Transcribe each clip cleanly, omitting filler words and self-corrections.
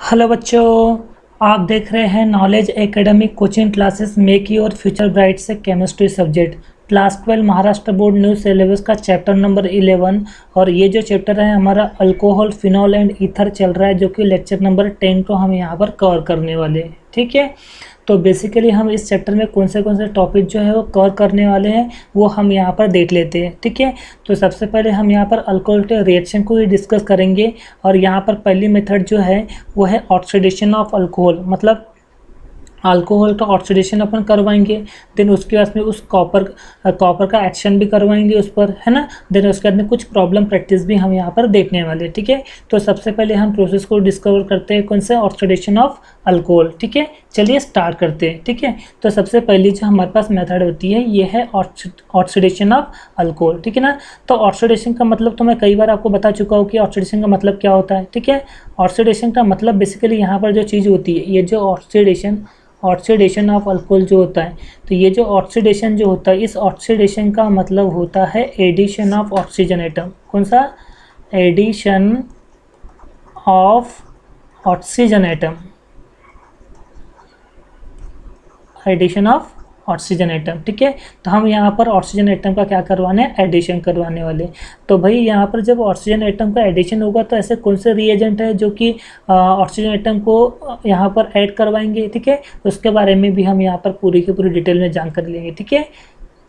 Hello बच्चों, आप देख रहे हैं knowledge academic coaching classes make your future bright से chemistry subject class 12 Maharashtra board new syllabus का चैप्टर नंबर 11। और ये जो चैप्टर है हमारा अल्कोहल फिनॉल एंड ईथर चल रहा है, जो कि लेक्चर नंबर 10 को हम यहाँ पर कवर करने वाले हैं। ठीक है, तो बेसिकली हम इस चैप्टर में कौन से टॉपिक जो है वो कवर करने वाले हैं वो हम यहाँ पर देख लेते हैं। ठीक है, तो सबसे पहले हम यहाँ पर अल्कोहल के रिएक्शन को ही डिस्कस करेंगे। और यहाँ पर पहली मेथड जो है वो है ऑक्सीडेशन ऑफ अल्कोहल, मतलब अल्कोहल का ऑक्सीडेशन अपन करवाएंगे। देन उसके बाद में उस कॉपर का एक्शन भी करवाएंगे उस पर, है ना। देन उसके बाद में कुछ प्रॉब्लम प्रैक्टिस भी हम यहाँ पर देखने वाले। ठीक है, तो सबसे पहले हम प्रोसेस को डिस्कवर करते हैं, कौन सा ऑक्सीडेशन ऑफ अल्कोहल। ठीक है, चलिए स्टार्ट करते हैं। ठीक है, तो सबसे पहली जो हमारे पास मेथड होती है ये है ऑक्सीडेशन ऑफ अल्कोहल। ठीक है ना, तो ऑक्सीडेशन का मतलब तो मैं कई बार आपको बता चुका हूँ कि ऑक्सीडेशन का मतलब क्या होता है। ठीक है, ऑक्सीडेशन का मतलब बेसिकली यहाँ पर जो चीज़ होती है, ये जो ऑक्सीडेशन ऑफ अल्कोहल जो होता है, तो ये जो ऑक्सीडेशन जो होता है, इस ऑक्सीडेशन का मतलब होता है एडिशन ऑफ ऑक्सीजन एटम। कौन सा? Addition of oxygen atom, addition of oxygen atom. ठीक है, तो हम यहाँ पर ऑक्सीजन एटम का क्या करवाने हैं? एडिशन करवाने वाले। तो भाई यहाँ पर जब ऑक्सीजन एटम का एडिशन होगा तो ऐसे कौन से रिएजेंट है जो कि ऑक्सीजन एटम को यहाँ पर ऐड करवाएंगे। ठीक है, उसके बारे में भी हम यहाँ पर पूरी की पूरी डिटेल में जानकारी लेंगे। ठीक है,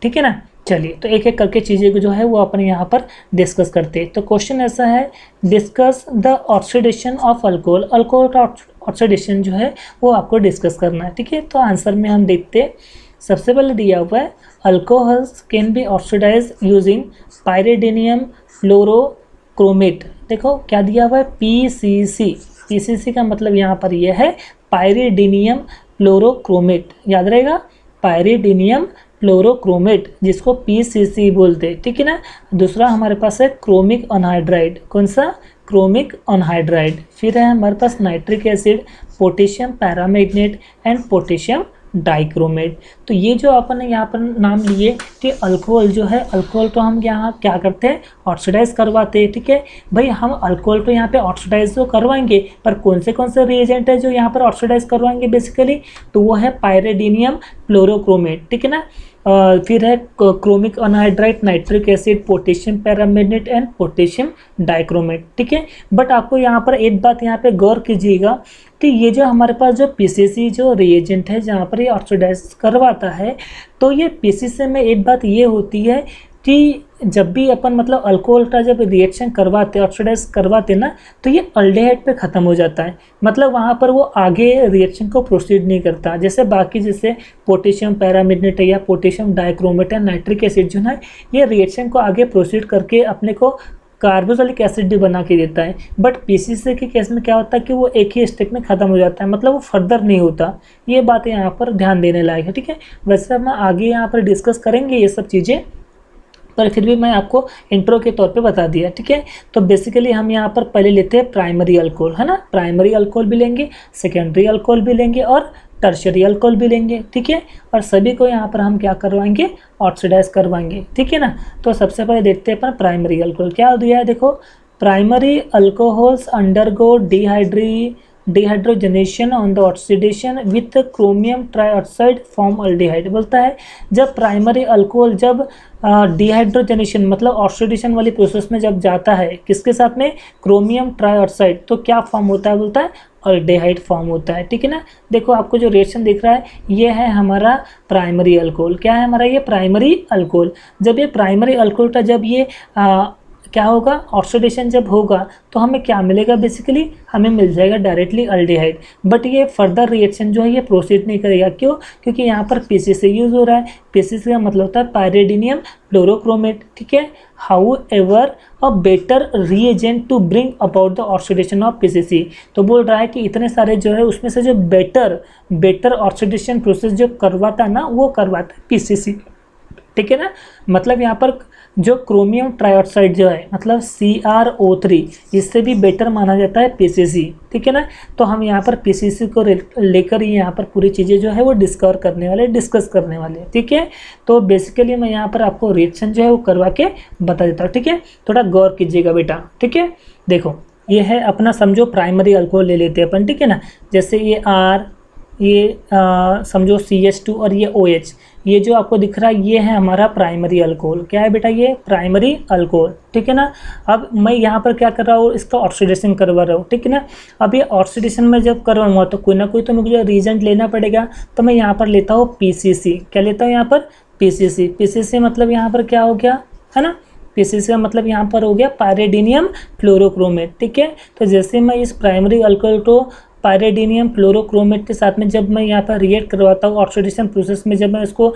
ठीक है ना। चलिए, तो एक एक करके चीज़ें को जो है वो अपन यहाँ पर डिस्कस करते हैं। तो क्वेश्चन ऐसा है, discuss the oxidation of alcohol. Alcohol का ऑक्सीडेशन जो है वो आपको डिस्कस करना है। ठीक है, तो आंसर में हम देखते हैं। सबसे पहले दिया हुआ है alcohols can be oxidise using pyridinium fluorochromate. देखो क्या दिया हुआ है, पीसीसी। पीसीसी का मतलब यहाँ पर यह है पायरिडीनियम फ्लोरोक्रोमेट, याद रहेगा, पायरिडीनियम फ्लोरोक्रोमेट, जिसको पीसीसी बोलते हैं। ठीक है ना। दूसरा हमारे पास है क्रोमिक अनहाइड्राइड। कौन सा? Chromic anhydride. फिर है हमारे पास nitric acid, potassium permanganate and potassium dichromate. तो ये जो अपन ने यहाँ पर नाम लिए कि अल्कोहल जो है, अल्कोहल को हम यहाँ क्या करते हैं? ऑक्सीडाइज करवाते हैं। ठीक है भाई, हम अल्कोहल को यहाँ पे ऑक्सीडाइज तो करवाएंगे, पर कौन से रिएजेंट है जो यहाँ पर ऑक्सीडाइज करवाएंगे बेसिकली? तो वो है पायरिडीनियम फ्लोरोक्रोमेट। ठीक है ना। फिर है chromic anhydride, nitric acid, potassium permanganate and potassium dichromate. ठीक है, बट आपको यहाँ पर एक बात यहाँ पे गौर कीजिएगा कि ये जो हमारे पास जो पीसीसी जो रिएजेंट है जहाँ पर ये ऑक्सीडाइज करवाता है, तो ये पीसीसी में एक बात ये होती है कि जब भी अपन मतलब अल्कोहल का जब रिएक्शन करवाते, ऑक्सीडाइज करवाते ना, तो ये अल्डेहाइड पे ख़त्म हो जाता है। मतलब वहाँ पर वो आगे रिएक्शन को प्रोसीड नहीं करता। जैसे बाकी जैसे पोटेशियम पैरामैग्नेट या पोटेशियम डाइक्रोमेट या नाइट्रिक एसिड जो है, ये रिएक्शन को आगे प्रोसीड करके अपने को कार्बोक्सिलिक एसिड भी बना के देता है। बट पीसीसी के केस में क्या होता है कि वो एक ही स्टेप में ख़त्म हो जाता है, मतलब वो फर्दर नहीं होता। ये बातें यहाँ पर ध्यान देने लायक है। ठीक है, वैसे हम आगे यहाँ पर डिस्कस करेंगे ये सब चीज़ें, पर फिर भी मैं आपको इंट्रो के तौर पे बता दिया। ठीक है, तो बेसिकली हम यहाँ पर पहले लेते हैं प्राइमरी अल्कोहल, है ना। प्राइमरी अल्कोहल भी लेंगे, सेकेंडरी अल्कोहल भी लेंगे और टर्शियरी अल्कोहल भी लेंगे। ठीक है, और सभी को यहाँ पर हम क्या करवाएंगे? ऑक्सीडाइज करवाएंगे। ठीक है ना। तो सबसे पहले देखते हैं अपन प्राइमरी अल्कोहल क्या दिया है। देखो, primary alcohols undergo dehydrogenation on the oxidation with chromium trioxide form aldehyde. बोलता है जब प्राइमरी अल्कोहल जब डिहाइड्रोजनेशन मतलब ऑक्सीडेशन वाली प्रोसेस में जब जाता है, किसके साथ में? क्रोमियम ट्राइऑक्साइड, तो क्या फॉर्म होता है? बोलता है अल्डिहाइड फॉर्म होता है। ठीक है ना। देखो आपको जो रिएक्शन दिख रहा है ये है हमारा प्राइमरी अल्कोहल। क्या है हमारा? ये प्राइमरी अल्कोहल। जब ये प्राइमरी अल्कोहल का जब ये क्या होगा? ऑक्सीडेशन जब होगा तो हमें क्या मिलेगा? बेसिकली हमें मिल जाएगा डायरेक्टली अल्डिहाइड। बट ये फर्दर रिएक्शन जो है ये प्रोसीड नहीं करेगा। क्यों? क्योंकि यहाँ पर पीसीसी यूज हो रहा है। पीसीसी का मतलब होता है पायरिडीनियम फ्लोरोक्रोमेट। ठीक है, however a better reagent to bring about the oxidation of PCC. तो बोल रहा है कि इतने सारे जो है उसमें से जो बेटर ऑक्सीडेशन प्रोसेस जो करवाता है ना, वो करवाता है पीसीसी। ठीक है ना। मतलब यहाँ पर जो क्रोमियम ट्राइऑक्साइड जो है मतलब CrO3, इससे भी बेटर माना जाता है पीसीसी। ठीक है ना। तो हम यहाँ पर पीसीसी को लेकर ही यहाँ पर पूरी चीज़ें जो है वो डिस्कस करने वाले। ठीक है, तो बेसिकली मैं यहाँ पर आपको रिएक्शन जो है वो करवा के बता देता हूँ। ठीक है, थोड़ा गौर कीजिएगा बेटा। ठीक है, देखो ये है अपना समझो प्राइमरी अल्कोहल ले लेते हैं अपन, ठीक है ना। जैसे ये R, ये समझो CH2 और ये OH, ये जो आपको दिख रहा है ये है हमारा प्राइमरी अल्कोहल। क्या है बेटा? ये प्राइमरी अल्कोहल, ठीक है ना। अब मैं यहाँ पर क्या कर रहा हूँ, इसका ऑक्सीडेशन करवा रहा हूँ, ठीक है ना। अब ये ऑक्सीडेशन में जब करवाऊंगा तो कोई ना कोई तो मुझे रीजेंट लेना पड़ेगा। तो मैं यहाँ पर लेता हूँ PCC। क्या लेता हूँ यहाँ पर? PCC। PCC मतलब यहाँ पर क्या हो गया, है ना, PCC का मतलब यहाँ पर हो गया पायरिडीनियम फ्लोरोक्रोमेट, ठीक है। तो जैसे मैं इस प्राइमरी अल्कोहल को पायरिडीनियम फ्लोरोक्रोमेट के साथ में जब मैं यहाँ पर रिएक्ट करवाता हूँ ऑक्सीडेशन प्रोसेस में, जब मैं इसको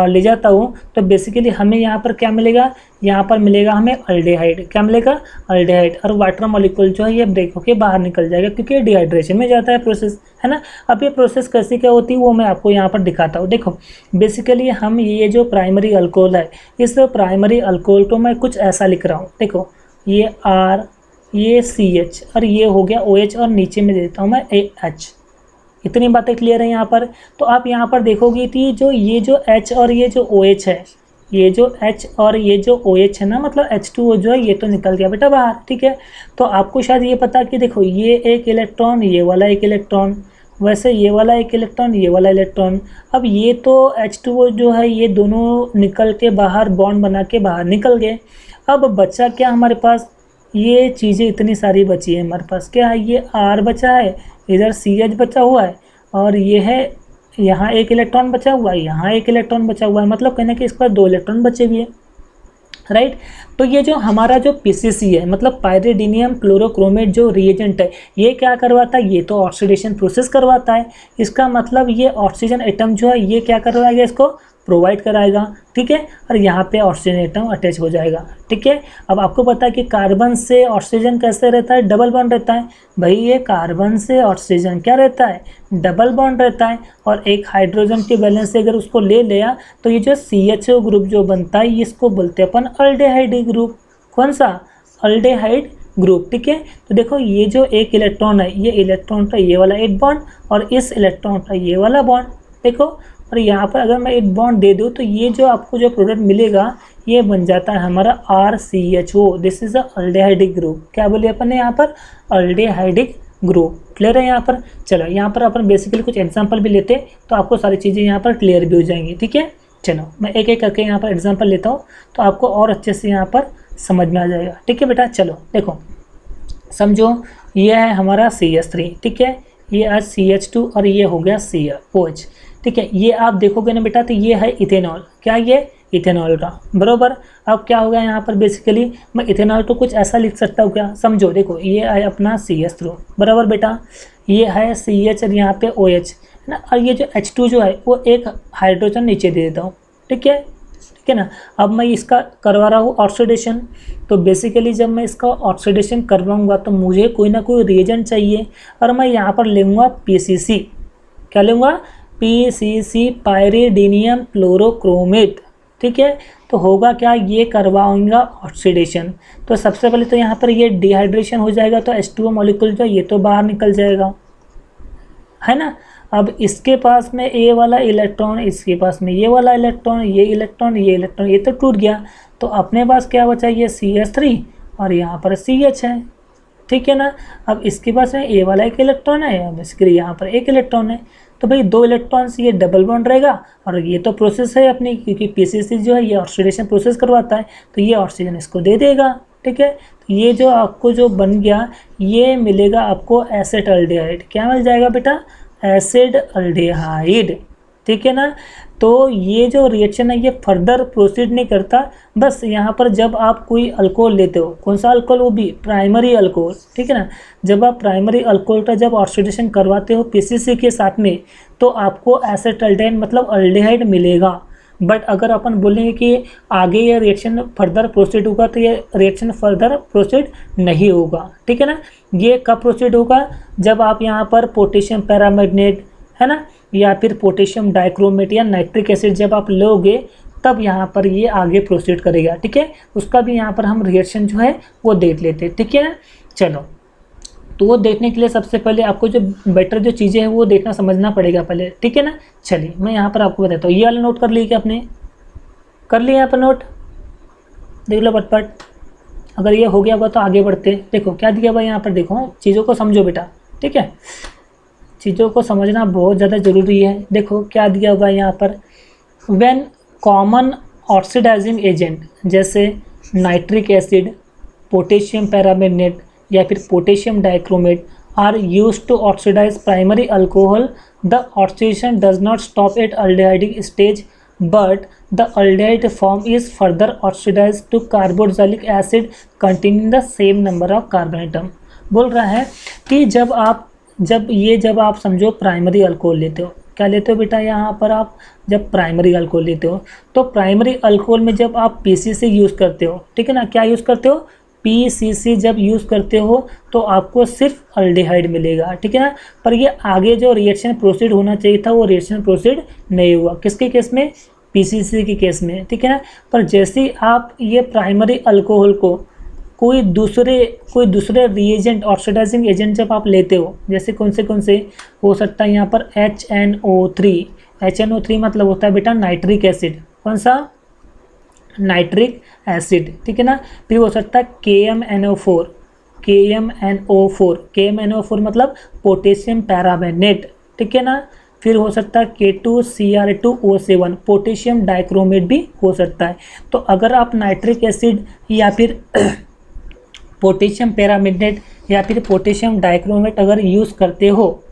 ले जाता हूँ तो बेसिकली हमें यहाँ पर क्या मिलेगा, यहाँ पर मिलेगा हमें अल्डेहाइड। क्या मिलेगा? अल्डेहाइड। और वाटर मॉलिक्यूल जो है ये ब्रेक होके बाहर निकल जाएगा क्योंकि डिहाइड्रेशन में जाता है प्रोसेस, है ना। अब ये प्रोसेस कैसे क्या होती है वो मैं आपको यहाँ पर दिखाता हूँ। देखो बेसिकली हम ये जो प्राइमरी अल्कोहल है, इस प्राइमरी अल्कोहल को मैं कुछ ऐसा लिख रहा हूँ। देखो ये R, ये CH और ये हो गया OH और नीचे में देता हूँ मैं AH। इतनी बातें क्लियर है यहाँ पर। तो आप यहाँ पर देखोगे कि ये जो H और ये जो OH है, ये जो H और ये जो OH है ना, मतलब H2O जो है ये तो निकल गया बेटा बाहर, ठीक है। तो आपको शायद ये पता कि देखो ये एक इलेक्ट्रॉन, ये वाला एक इलेक्ट्रॉन, वैसे ये वाला एक इलेक्ट्रॉन, ये वाला इलेक्ट्रॉन। अब ये तो H2O जो है ये दोनों निकल के बाहर बॉन्ड बना के बाहर निकल गए। अब बचा क्या हमारे पास? ये चीज़ें इतनी सारी बची है हमारे पास। क्या है? ये R बचा है, इधर CH बचा हुआ है, और ये है यहाँ एक इलेक्ट्रॉन बचा हुआ है, यहाँ एक इलेक्ट्रॉन बचा हुआ है, मतलब कहना कि इस पर 2 इलेक्ट्रॉन बचे हुए हैं, राइट। तो ये जो हमारा जो PCC है मतलब पायरिडीनियम क्लोरोक्रोमेट जो रिएजेंट है, ये क्या करवाता है? ये तो ऑक्सीडेशन प्रोसेस करवाता है। इसका मतलब ये ऑक्सीजन एटम जो है ये क्या करवाएगा? इसको प्रोवाइड कराएगा, ठीक है। और यहाँ पे ऑक्सीजन एटम अटैच हो जाएगा, ठीक है। अब आपको पता है कि कार्बन से ऑक्सीजन कैसे रहता है? डबल बॉन्ड रहता है भाई। ये कार्बन से ऑक्सीजन क्या रहता है? डबल बॉन्ड रहता है। और एक हाइड्रोजन के बैलेंस से अगर उसको ले लिया तो ये जो CHO ग्रुप जो बनता है इसको बोलते हैं अपन अल्डेहाइड ग्रुप। कौन सा? अल्डेहाइड ग्रुप, ठीक है। तो देखो ये जो एक इलेक्ट्रॉन है, ये इलेक्ट्रॉन का ये वाला एक बॉन्ड और इस इलेक्ट्रॉन का ये वाला बॉन्ड, देखो। और यहाँ पर अगर मैं एक बॉन्ड दे दूँ तो ये जो आपको जो प्रोडक्ट मिलेगा ये बन जाता है हमारा RCHO। This is a aldehydic group. क्या बोले अपन ने यहाँ पर? अल्डेहाइडिक ग्रुप। क्लियर है यहाँ पर? चलो यहाँ पर अपन बेसिकली कुछ एग्जांपल भी लेते तो आपको सारी चीज़ें यहाँ पर क्लियर भी हो जाएंगी, ठीक है। चलो मैं एक एक करके यहाँ पर एग्जाम्पल लेता हूँ तो आपको और अच्छे से यहाँ पर समझ में आ जाएगा, ठीक है बेटा। चलो देखो समझो ये है हमारा CH3, ठीक है। ये CH2 और ये हो गया COH, ठीक है। ये आप देखोगे ना बेटा तो ये है इथेनॉल। क्या? ये इथेनॉल का, बरोबर। अब क्या होगा यहाँ पर बेसिकली मैं इथेनॉल को कुछ ऐसा लिख सकता हूँ क्या? समझो देखो ये है अपना CH3, बराबर बेटा। ये है CH और यहाँ पे OH है ना, और ये जो H2 जो है वो एक हाइड्रोजन नीचे दे देता हूँ, ठीक है, ठीक है ना। अब मैं इसका करवा रहा हूँ ऑक्सीडेशन। तो बेसिकली जब मैं इसका ऑक्सीडेशन करवाऊँगा तो मुझे कोई ना कोई रिएजेंट चाहिए और मैं यहाँ पर लूँगा PCC। क्या लूँगा? PCC, पायरिडीनियम क्लोरोक्रोमेट, ठीक है। तो होगा क्या? ये करवाऊंगा ऑक्सीडेशन। तो सबसे पहले तो यहाँ पर ये डिहाइड्रेशन हो जाएगा तो H2O मॉलिक्यूल जो ये तो बाहर निकल जाएगा, है ना। अब इसके पास में ए वाला इलेक्ट्रॉन, इसके पास में ये वाला इलेक्ट्रॉन, ये इलेक्ट्रॉन, ये इलेक्ट्रॉन, ये तो टूट गया। तो अपने पास क्या बचा? ये CH3 और यहाँ पर CH है, ठीक है ना। अब इसके पास में ए वाला एक इलेक्ट्रॉन है, अब इसके यहाँ पर एक इलेक्ट्रॉन है। तो भाई 2 इलेक्ट्रॉन से ये डबल बॉन्ड रहेगा और ये तो प्रोसेस है अपनी, क्योंकि PCC जो है ये ऑक्सीडेशन प्रोसेस करवाता है तो ये ऑक्सीजन इसको दे देगा, ठीक है। तो ये जो आपको जो बन गया ये मिलेगा आपको एसिटाल्डिहाइड। क्या मिल जाएगा बेटा? एसिड अल्डिहाइड, ठीक है ना। तो ये जो रिएक्शन है ये फर्दर प्रोसीड नहीं करता, बस यहाँ पर जब आप कोई अल्कोहल लेते हो, कौन सा अल्कोहल? वो भी प्राइमरी अल्कोहल, ठीक है ना। जब आप प्राइमरी अल्कोहल का जब ऑक्सीडेशन करवाते हो PCC के साथ में तो आपको एसिटाल्डिहाइड मतलब अल्डिहाइड मिलेगा। बट अगर अपन बोलेंगे कि आगे ये रिएक्शन फर्दर प्रोसीड होगा तो ये रिएक्शन फर्दर प्रोसीड नहीं होगा, ठीक है ना। ये कब प्रोसीड होगा? जब आप यहाँ पर पोटेशियम पैरामैग्नेट है ना, या फिर पोटेशियम डाइक्रोमेट या नाइट्रिक एसिड जब आप लोगे तब यहाँ पर ये आगे प्रोसीड करेगा, ठीक है। उसका भी यहाँ पर हम रिएक्शन जो है वो देख लेते हैं, ठीक है ना। चलो तो वो देखने के लिए सबसे पहले आपको जो बेटर जो चीज़ें हैं वो देखना समझना पड़ेगा पहले, ठीक है ना। चलिए मैं यहाँ पर आपको बताता हूँ। ये वाला नोट कर लिए क्या आपने? कर लिया यहाँ पर नोट? देख लो पटपट। अगर ये हो गया होगा तो आगे बढ़ते। देखो क्या दिया हुआ यहाँ पर, देखो चीज़ों को समझो बेटा, ठीक है, चीज़ों को समझना बहुत ज़्यादा ज़रूरी है। देखो क्या दिया हुआ है यहाँ पर, व्हेन कॉमन ऑक्सीडाइजिंग एजेंट जैसे नाइट्रिक एसिड, पोटेशियम पैरामैग्नेट या फिर potassium dichromate are used to oxidise primary alcohol, the oxidation does not stop at aldehydic stage but the aldehyde form is further oxidized to carboxylic acid containing the same number of carbon atom। बोल रहा है कि जब आप समझो primary alcohol लेते हो, क्या लेते हो बेटा यहाँ पर, आप जब प्राइमरी अल्कोहल लेते हो तो प्राइमरी अल्कोहल में जब आप पीसीसी यूज़ करते हो, ठीक है ना, क्या यूज़ करते हो, पीसीसी जब यूज़ करते हो तो आपको सिर्फ अल्डिहाइड मिलेगा, ठीक है ना। पर ये आगे जो रिएक्शन प्रोसीड होना चाहिए था वो रिएक्शन प्रोसीड नहीं हुआ, किसके केस में, पीसीसी के केस में, ठीक है ना। पर जैसे ही आप ये प्राइमरी अल्कोहल को कोई दूसरे रिएजेंट ऑक्सीडाइजिंग एजेंट जब आप लेते हो, जैसे कौन से हो सकता है यहाँ पर HNO3 मतलब होता है बेटा नाइट्रिक एसिड, कौन सा, नाइट्रिक एसिड, ठीक है ना। फिर हो सकता है KMNO4 मतलब पोटेशियम पैरामैग्नेट, ठीक है ना। फिर हो सकता है K2Cr2O7 पोटेशियम डाइक्रोमेट भी हो सकता है। तो अगर आप नाइट्रिक एसिड या फिर पोटेशियम पैरामैग्नेट या फिर पोटेशियम डाइक्रोमेट अगर यूज़ करते हो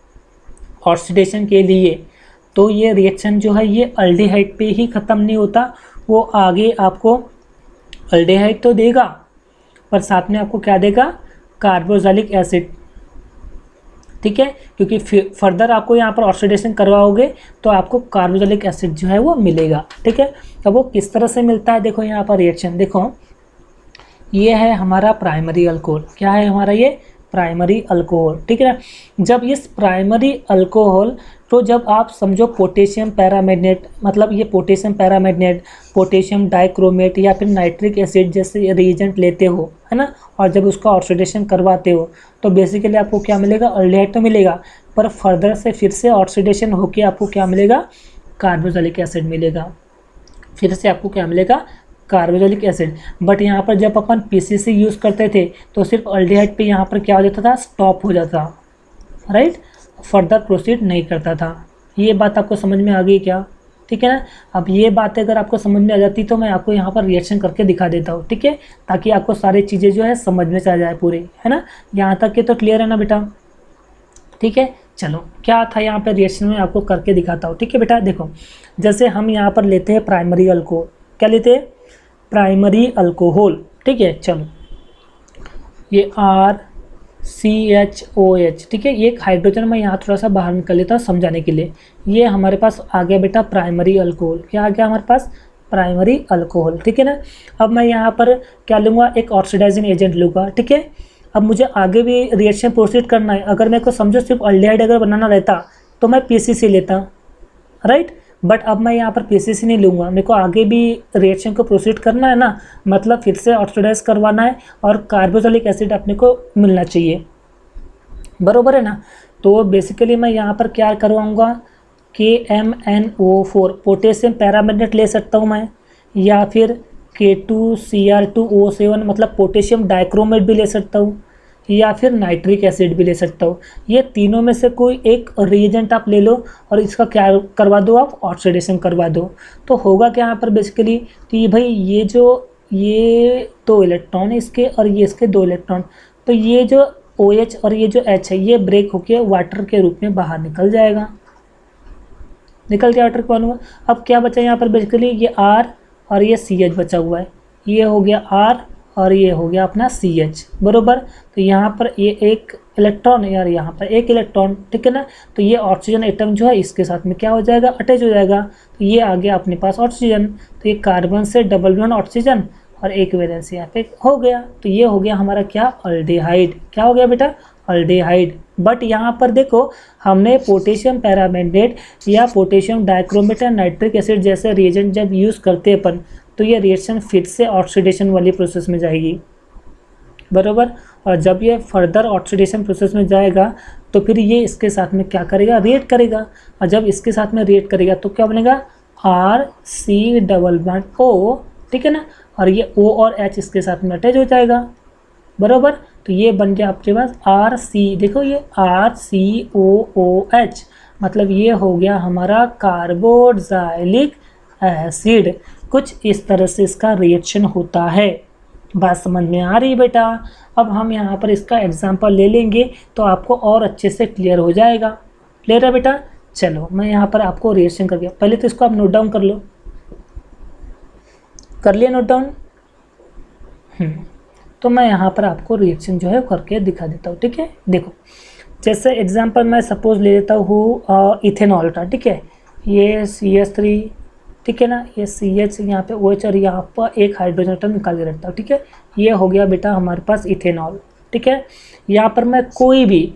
ऑक्सीडेशन के लिए, तो ये रिएक्शन जो है ये अल्डिहाइड पे ही ख़त्म नहीं होता, वो आगे आपको अल्डिहाइड तो देगा पर साथ में आपको क्या देगा, कार्बोक्सिलिक एसिड, ठीक है, क्योंकि फर्दर आपको यहाँ पर ऑक्सीडेशन करवाओगे तो आपको कार्बोक्सिलिक एसिड जो है वो मिलेगा, ठीक है। अब वो किस तरह से मिलता है, देखो यहाँ पर रिएक्शन, देखो ये है हमारा प्राइमरी अल्कोहल, क्या है हमारा ये प्राइमरी अल्कोहल, ठीक है ना। जब इस प्राइमरी अल्कोहल तो जब आप समझो पोटेशियम पैरामैग्नेट मतलब ये पोटेशियम पैरामैग्नेट, पोटेशियम डाइक्रोमेट या फिर नाइट्रिक एसिड जैसे रिएजेंट लेते हो, है ना, और जब उसका ऑक्सीडेशन करवाते हो तो बेसिकली आपको क्या मिलेगा, अल्डिहाइड तो मिलेगा, पर फर्दर से फिर से ऑक्सीडेशन होके आपको क्या मिलेगा, कार्बोक्सिलिक एसिड मिलेगा, फिर से आपको क्या मिलेगा, कार्बोक्सिलिक एसिड। बट यहाँ पर जब अपन पीसीसी यूज़ करते थे तो सिर्फ अल्डिहाइड पे यहाँ पर क्या हो जाता था, स्टॉप हो जाता, राइट, फर्दर प्रोसीड नहीं करता था। ये बात आपको समझ में आ गई क्या, ठीक है ना। अब ये बातें अगर आपको समझ में आ जाती तो मैं आपको यहाँ पर रिएक्शन करके दिखा देता हूँ, ठीक है, ताकि आपको सारी चीज़ें जो है समझ में आ जाए पूरी, है ना। यहाँ तक के तो क्लियर है ना बेटा, ठीक है। चलो क्या था यहाँ पर रिएक्शन में आपको करके दिखाता हूँ, ठीक है बेटा। देखो जैसे हम यहाँ पर लेते हैं प्राइमरी अल्कोहल, क्या लेते हैं, प्राइमरी अल्कोहल, ठीक है। चलो ये RCHOH, ठीक है, ये एक हाइड्रोजन मैं यहाँ थोड़ा सा बाहर निकल लेता हूँ समझाने के लिए। ये हमारे पास आ गया बेटा प्राइमरी अल्कोहल, क्या आ गया हमारे पास, प्राइमरी अल्कोहल, ठीक है ना। अब मैं यहाँ पर क्या लूँगा, एक ऑक्सीडाइजिंग एजेंट लूँगा, ठीक है। अब मुझे आगे भी रिएक्शन प्रोसीड करना है, अगर मेरे को समझो सिर्फ अल्डिहाइड अगर बनाना रहता तो मैं पीसीसी लेता, राइट, बट अब मैं यहाँ पर पीसीसी नहीं लूँगा, मेरे को आगे भी रिएक्शन को प्रोसीड करना है ना, मतलब फिर से ऑक्सीडाइज करवाना है और कार्बोक्सिलिक एसिड अपने को मिलना चाहिए, बरोबर है ना। तो बेसिकली मैं यहाँ पर क्या करवाऊँगा, KMNO4 पोटेशियम पैरामैग्नेट ले सकता हूँ मैं, या फिर K2Cr2O7 मतलब पोटेशियम डाइक्रोमेट भी ले सकता हूँ, या फिर नाइट्रिक एसिड भी ले सकता हूँ। ये तीनों में से कोई एक रिएजेंट आप ले लो और इसका क्या करवा दो, आप ऑक्सीडेशन करवा दो। तो होगा क्या यहाँ पर बेसिकली कि भाई ये दो इलेक्ट्रॉन है इसके और ये इसके दो इलेक्ट्रॉन, तो ये जो OH और ये जो H है ये ब्रेक होके वाटर के रूप में बाहर निकल जाएगा, निकल गया वाटर के बाहर। अब क्या बचा यहाँ पर बेसिकली, ये R और ये CH बचा हुआ है, ये हो गया R और ये हो गया अपना CH, बरोबर। तो यहाँ पर ये एक इलेक्ट्रॉन है और यहाँ पर एक इलेक्ट्रॉन, ठीक है ना। तो ये ऑक्सीजन एटम जो है इसके साथ में क्या हो जाएगा, अटैच हो जाएगा। तो ये आ गया अपने पास ऑक्सीजन, तो ये कार्बन से डबल बॉन्ड ऑक्सीजन और एक वैलेंस यहाँ पे हो गया। तो ये हो गया हमारा क्या, अल्डिहाइड, क्या हो गया बेटा, अल्डिहाइड। बट यहाँ पर देखो हमने पोटेशियम पैरामैग्नेट या पोटेशियम डाइक्रोमेट या नाइट्रिक एसिड जैसे रिएजेंट जब यूज़ करते अपन तो ये रिएक्शन फिर से ऑक्सीडेशन वाली प्रोसेस में जाएगी, बरोबर। और जब ये फर्दर ऑक्सीडेशन प्रोसेस में जाएगा तो फिर ये इसके साथ में क्या करेगा, रिएक्ट करेगा। और जब इसके साथ में रिएक्ट करेगा तो क्या बनेगा, RC डबल बॉन्ड O, ठीक है ना, और ये O और H इसके साथ में अटैच हो जाएगा, बराबर। तो ये बन गया आपके पास RC, देखो ये RCOOH, मतलब ये हो गया हमारा कार्बोक्सिलिक एसिड। कुछ इस तरह से इसका रिएक्शन होता है। बात समझ में आ रही बेटा? अब हम यहाँ पर इसका एग्जांपल ले लेंगे तो आपको और अच्छे से क्लियर हो जाएगा। क्लियर है बेटा? चलो मैं यहाँ पर आपको रिएक्शन कर दिया, पहले तो इसको आप नोट डाउन कर लो। कर लिया नोट डाउन? तो मैं यहाँ पर आपको रिएक्शन जो है करके दिखा देता हूँ, ठीक है। देखो जैसे एग्जांपल मैं सपोज ले लेता हूँ इथेनॉल का, ठीक है। ये CH3, ठीक है ना, ये CH यहाँ पे OH और यहाँ पर एक हाइड्रोजन एटम निकाल के रखता हूँ, ठीक है। ये हो गया बेटा हमारे पास इथेनॉल, ठीक है। यहाँ पर मैं कोई भी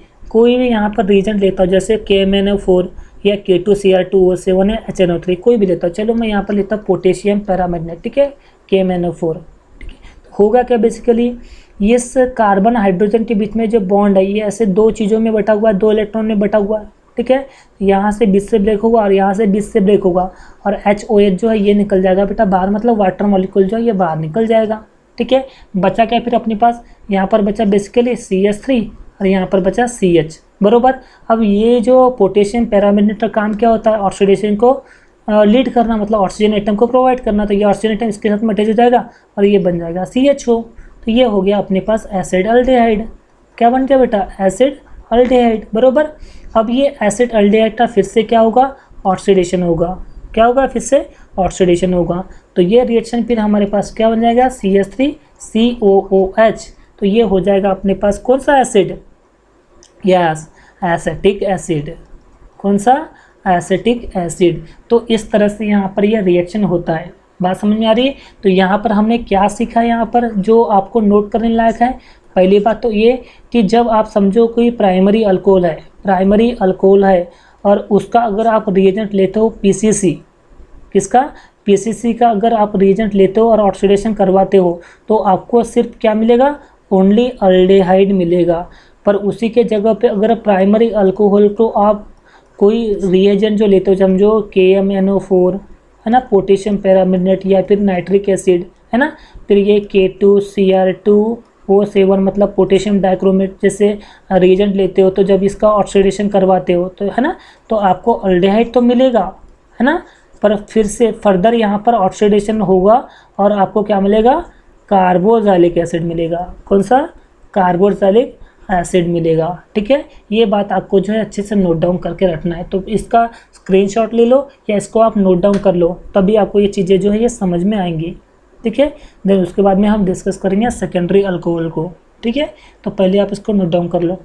यहाँ पर रीजेंट लेता हूँ, जैसे KMnO4 या K2Cr2O7 या HNO3, कोई भी लेता हूँ। चलो मैं यहाँ पर लेता हूँ पोटेशियम पैरामैग्नेट, ठीक है, KMnO4, ठीक है। होगा क्या बेसिकली, इस कार्बन हाइड्रोजन के बीच में जो बॉन्ड है ये ऐसे दो चीज़ों में बटा हुआ है, दो इलेक्ट्रॉन में बटा हुआ है, ठीक है। यहाँ से बीच से ब्रेक होगा और यहाँ से बीच से ब्रेक होगा, और HOH जो है ये निकल जाएगा बेटा बाहर, मतलब वाटर मॉलिक्यूल जो है ये बाहर निकल जाएगा, ठीक है। बचा क्या फिर अपने पास, यहाँ पर बचा बेसिकली CH3 और यहाँ पर बचा CH, बरोबर। अब ये जो पोटेशियम पैरामैग्नेट का काम क्या होता है, ऑक्सीडेशन को लीड करना, मतलब ऑक्सीजन एटम को प्रोवाइड करना। तो ये ऑक्सीजन एटम इसके साथ में अटैच हो जाएगा और ये बन जाएगा CHO। तो ये हो गया अपने पास एसिड अल्डेहाइड। क्या बन गया बेटा, एसिड अल्डेहाइड, बरोबर। अब ये एसिड अल्डेहाइड का फिर से क्या होगा, ऑक्सीडेशन होगा। क्या होगा, फिर से ऑक्सीडेशन होगा। तो ये रिएक्शन फिर हमारे पास क्या बन जाएगा, CH3COOH। तो ये हो जाएगा अपने पास कौन सा एसिड, यस एसिटिक एसिड। कौन सा, एसिटिक एसिड। तो इस तरह से यहाँ पर यह रिएक्शन होता है। बात समझ में आ रही है? तो यहाँ पर हमने क्या सीखा, यहाँ पर जो आपको नोट करने लायक है, पहली बात तो ये कि जब आप समझो कोई प्राइमरी अल्कोहल है और उसका अगर आप रिएजेंट लेते हो PCC, किसका, PCC का अगर आप रिएजेंट लेते हो और ऑक्सीडेशन करवाते हो तो आपको सिर्फ क्या मिलेगा, ओनली अल्डेहाइड मिलेगा। पर उसी के जगह पे अगर प्राइमरी अल्कोहल को आप कोई रिएजेंट जो लेते हो, समझो KMnO4 है ना, पोटेशियम पैरामैग्नेट या फिर नाइट्रिक एसिड है ना, फिर ये K2Cr2O7 मतलब पोटेशियम डाइक्रोमेट जैसे रिएजेंट लेते हो, तो जब इसका ऑक्सीडेशन करवाते हो तो है ना, तो आपको अल्डेहाइड तो मिलेगा है ना, पर फिर से फर्दर यहाँ पर ऑक्सीडेशन होगा और आपको क्या मिलेगा, कार्बोक्सिलिक एसिड मिलेगा। कौन सा, कार्बोक्सिलिक एसिड मिलेगा, ठीक है। ये बात आपको जो है अच्छे से नोट डाउन करके रखना है। तो इसका स्क्रीनशॉट ले लो या इसको आप नोट डाउन कर लो, तभी आपको ये चीज़ें जो है ये समझ में आएंगी, ठीक है। देन उसके बाद में हम डिस्कस करेंगे सेकेंडरी अल्कोहल को, ठीक है। तो पहले आप इसको नोट डाउन कर लो।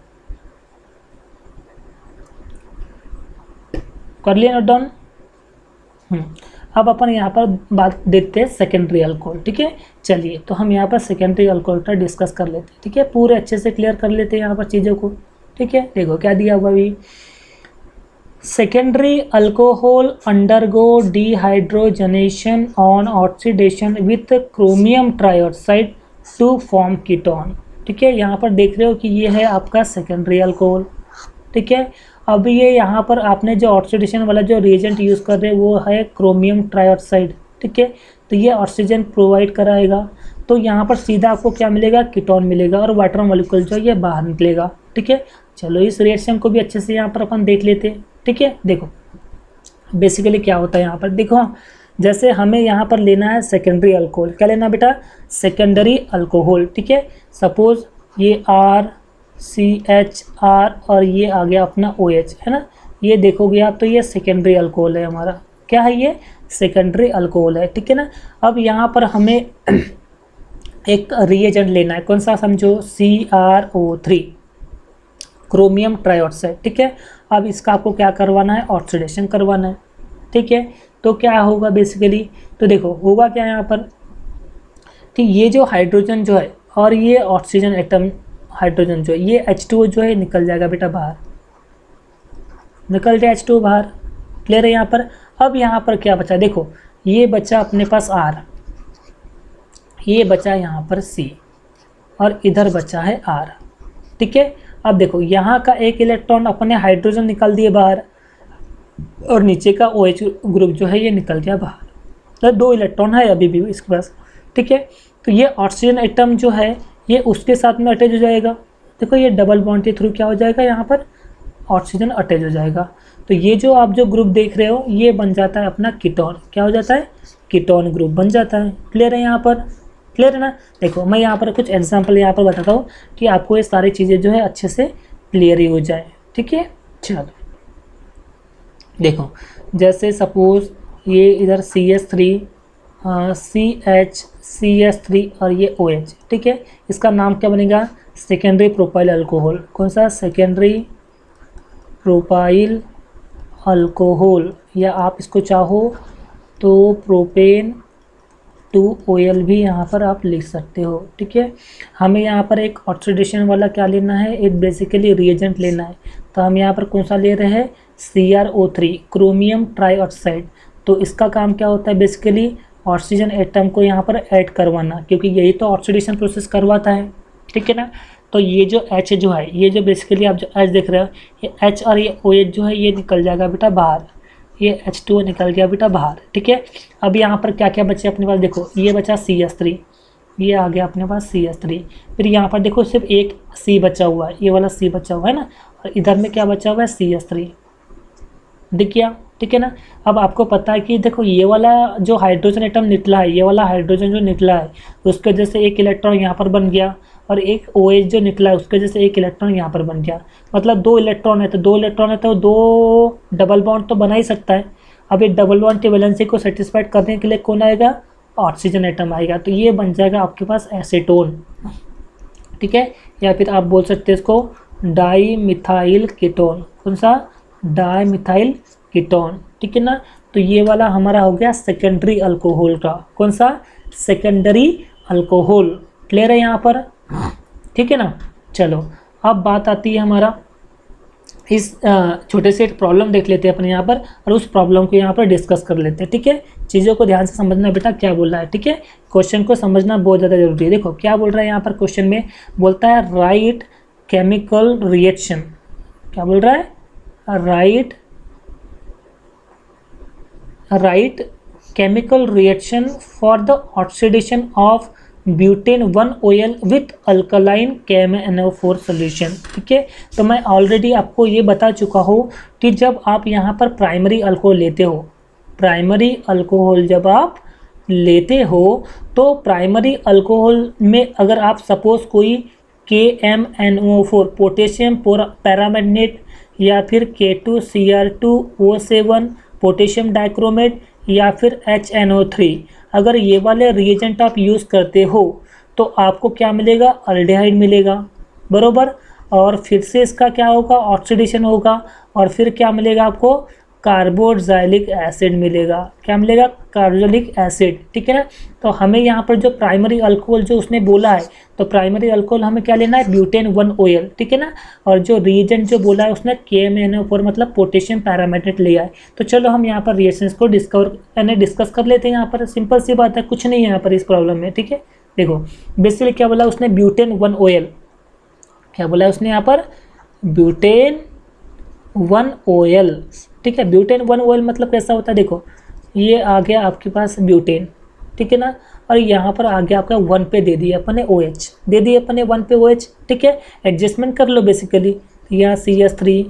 कर लिया नोट डाउन? अब अपन यहाँ पर बात देखते हैं सेकेंडरी अल्कोहल, ठीक है। चलिए तो हम यहाँ पर सेकेंडरी अल्कोहल का डिस्कस कर लेते हैं, ठीक है। पूरे अच्छे से क्लियर कर लेते हैं यहाँ पर चीज़ों को, ठीक है। देखो क्या दिया हुआ अभी, secondary alcohol undergo dehydrogenation on oxidation with chromium trioxide to form ketone, ठीक है। यहाँ पर देख रहे हो कि ये है आपका सेकेंडरी अल्कोहल, ठीक है। अब ये यहाँ पर आपने जो ऑक्सीडेशन वाला जो रिएजेंट यूज़ कर रहे हैं वो है क्रोमियम ट्राइऑक्साइड, ठीक है। तो ये ऑक्सीजन प्रोवाइड कराएगा, तो यहाँ पर सीधा आपको क्या मिलेगा, कीटोन मिलेगा और वाटर मॉलिक्यूल जो है ये बाहर निकलेगा, ठीक है। चलो इस रिएक्शन को भी अच्छे से यहाँ पर अपन देख लेते हैं, ठीक है। देखो बेसिकली क्या होता है यहाँ पर, देखो जैसे हमें यहाँ पर लेना है सेकेंडरी अल्कोहल, क्या लेना बेटा, सेकेंडरी अल्कोहल, ठीक है। सपोज ये RCHR और ये आ गया अपना OH है ना, ये देखोगे आप तो ये सेकेंडरी अल्कोहल है हमारा, क्या है ये, सेकेंडरी अल्कोहल है, ठीक है ना। अब यहाँ पर हमें एक रिएजेंट लेना है, कौन सा, समझो CrO3 क्रोमियम ट्राइऑक्साइड, ठीक है। अब इसका आपको क्या करवाना है, ऑक्सीडेशन करवाना है, ठीक है। तो क्या होगा बेसिकली, तो देखो होगा क्या यहाँ पर कि ये जो हाइड्रोजन जो है और ये ऑक्सीजन एटम हाइड्रोजन जो है ये H2O जो है निकल जाएगा बेटा बाहर, निकल जाए H2O बाहर, क्लियर है यहाँ पर। अब यहाँ पर क्या बचा, देखो ये बचा अपने पास R, ये बचा यहाँ पर C और इधर बचा है R, ठीक है। अब देखो यहाँ का एक इलेक्ट्रॉन अपने हाइड्रोजन निकल दिए बाहर और नीचे का OH ग्रुप जो है ये निकल गया बाहर, तो 2 इलेक्ट्रॉन है अभी भी इसके पास, ठीक है। तो ये ऑक्सीजन एटम जो है ये उसके साथ में अटैच हो जाएगा। देखो ये डबल बॉन्ड के थ्रू क्या हो जाएगा, यहाँ पर ऑक्सीजन अटैच हो जाएगा। तो ये जो आप जो ग्रुप देख रहे हो ये बन जाता है अपना कीटोन। क्या हो जाता है, कीटोन ग्रुप बन जाता है। क्लियर है यहाँ पर, क्लियर है ना। देखो मैं यहाँ पर कुछ एग्जांपल यहाँ पर बताता हूँ कि आपको ये सारी चीज़ें जो है अच्छे से क्लियर ही हो जाए, ठीक है। चलो देखो, जैसे सपोज ये इधर CH3 CH3 और ये OH, ठीक है। इसका नाम क्या बनेगा, सेकेंडरी प्रोपाइल अल्कोहल। कौन सा, सेकेंडरी प्रोपाइल अल्कोहल, या आप इसको चाहो तो प्रोपेन 2OL भी यहाँ पर आप लिख सकते हो, ठीक है। हमें यहाँ पर एक ऑक्सीडेशन वाला क्या लेना है, एक बेसिकली रिएजेंट लेना है। तो हम यहाँ पर कौन सा ले रहे हैं, CrO3, क्रोमियम ट्राईऑक्साइड। तो इसका काम क्या होता है, बेसिकली ऑक्सीजन एटम को यहाँ पर ऐड करवाना, क्योंकि यही तो ऑक्सीडेशन प्रोसेस करवाता है, ठीक है ना। तो ये जो H जो है, ये जो बेसिकली आप जो H देख रहे हो, ये H और ये OH जो है ये निकल जाएगा बेटा बाहर, ये H2O निकल गया बेटा बाहर, ठीक है। अब यहाँ पर क्या क्या बचे अपने पास, देखो ये बचा CH3, ये आ गया अपने पास CH3। फिर यहाँ पर देखो सिर्फ एक C बचा हुआ है, ये वाला C बचा हुआ है ना, और इधर में क्या बचा हुआ है, CH3 दिख गया, ठीक है ना। अब आपको पता है कि देखो ये वाला जो हाइड्रोजन एटम निकला है, ये वाला हाइड्रोजन जो निकला है उसके वजह से एक इलेक्ट्रॉन यहाँ पर बन गया, और एक OH जो निकला है उसके वजह से एक इलेक्ट्रॉन यहाँ पर बन गया। मतलब 2 इलेक्ट्रॉन है, तो 2 इलेक्ट्रॉन है तो 2 डबल बॉन्ड तो बना ही सकता है। अब एक डबल बॉन्ड की वैलेंसी को सेटिस्फाइड करने के लिए कौन आएगा, ऑक्सीजन एटम आएगा। तो ये बन जाएगा आपके पास एसीटोन, ठीक है। या फिर आप बोल सकते हैं इसको डाई मिथाइल कीटोन। कौन सा, डाई मिथाइल कीटोन, ठीक है ना। तो ये वाला हमारा हो गया सेकेंडरी अल्कोहल का। कौन सा, सेकेंडरी अल्कोहल। क्लियर है यहाँ पर, ठीक है ना। चलो अब बात आती है हमारा इस छोटे से एक प्रॉब्लम देख लेते हैं अपने यहाँ पर, और उस प्रॉब्लम को यहाँ पर डिस्कस कर लेते हैं, ठीक है। चीज़ों को ध्यान से समझना बेटा क्या बोल रहा है, ठीक है। क्वेश्चन को समझना बहुत ज़्यादा जरूरी है। देखो क्या बोल रहा है यहाँ पर क्वेश्चन में, बोलता है राइट केमिकल रिएक्शन। क्या बोल रहा है, right chemical reaction for the oxidation of butane 1OL with alkaline KMnO4 solution, ठीक है। तो मैं ऑलरेडी आपको ये बता चुका हूँ कि जब आप यहाँ पर प्राइमरी अल्कोहल लेते हो, प्राइमरी अल्कोहल जब आप लेते हो तो प्राइमरी अल्कोहल में अगर आप सपोज कोई KMnO4 पोटेशियम पैरामैग्नेट, या फिर K2Cr2O7 पोटेशियम डाइक्रोमेट, या फिर HNO3, अगर ये वाले रिएजेंट आप यूज़ करते हो तो आपको क्या मिलेगा, अल्डिहाइड मिलेगा, बरोबर। और फिर से इसका क्या होगा, ऑक्सीडेशन होगा, और फिर क्या मिलेगा आपको, कार्बोक्सिलिक एसिड मिलेगा। क्या मिलेगा, कार्बोक्सिलिक एसिड, ठीक है ना। तो हमें यहाँ पर जो प्राइमरी अल्कोहल जो उसने बोला है, तो प्राइमरी अल्कोहल हमें क्या लेना है, ब्यूटेन 1OL, ठीक है ना। और जो रिएजेंट जो बोला है उसने KMnO4 मतलब पोटेशियम पैरामैग्नेट लिया है। तो चलो हम यहाँ पर रिएक्शंस को डिस्कस कर लेते हैं। यहाँ पर सिंपल सी बात है, कुछ नहीं है यहाँ पर इस प्रॉब्लम में, ठीक है। देखो बेसिकली क्या बोला उसने, ब्यूटेन 1OL, क्या बोला उसने यहाँ पर, ब्यूटेन 1OL, ठीक है। ब्यूटेन 1OL मतलब कैसा होता है, देखो ये आ गया आपके पास ब्यूटेन, ठीक है ना, और यहाँ पर आ गया आपका 1 पे दे दिया अपन ने OH, दे दिया अपन ने 1 पे OH, ठीक है। एडजस्टमेंट कर लो बेसिकली, यहाँ CH3,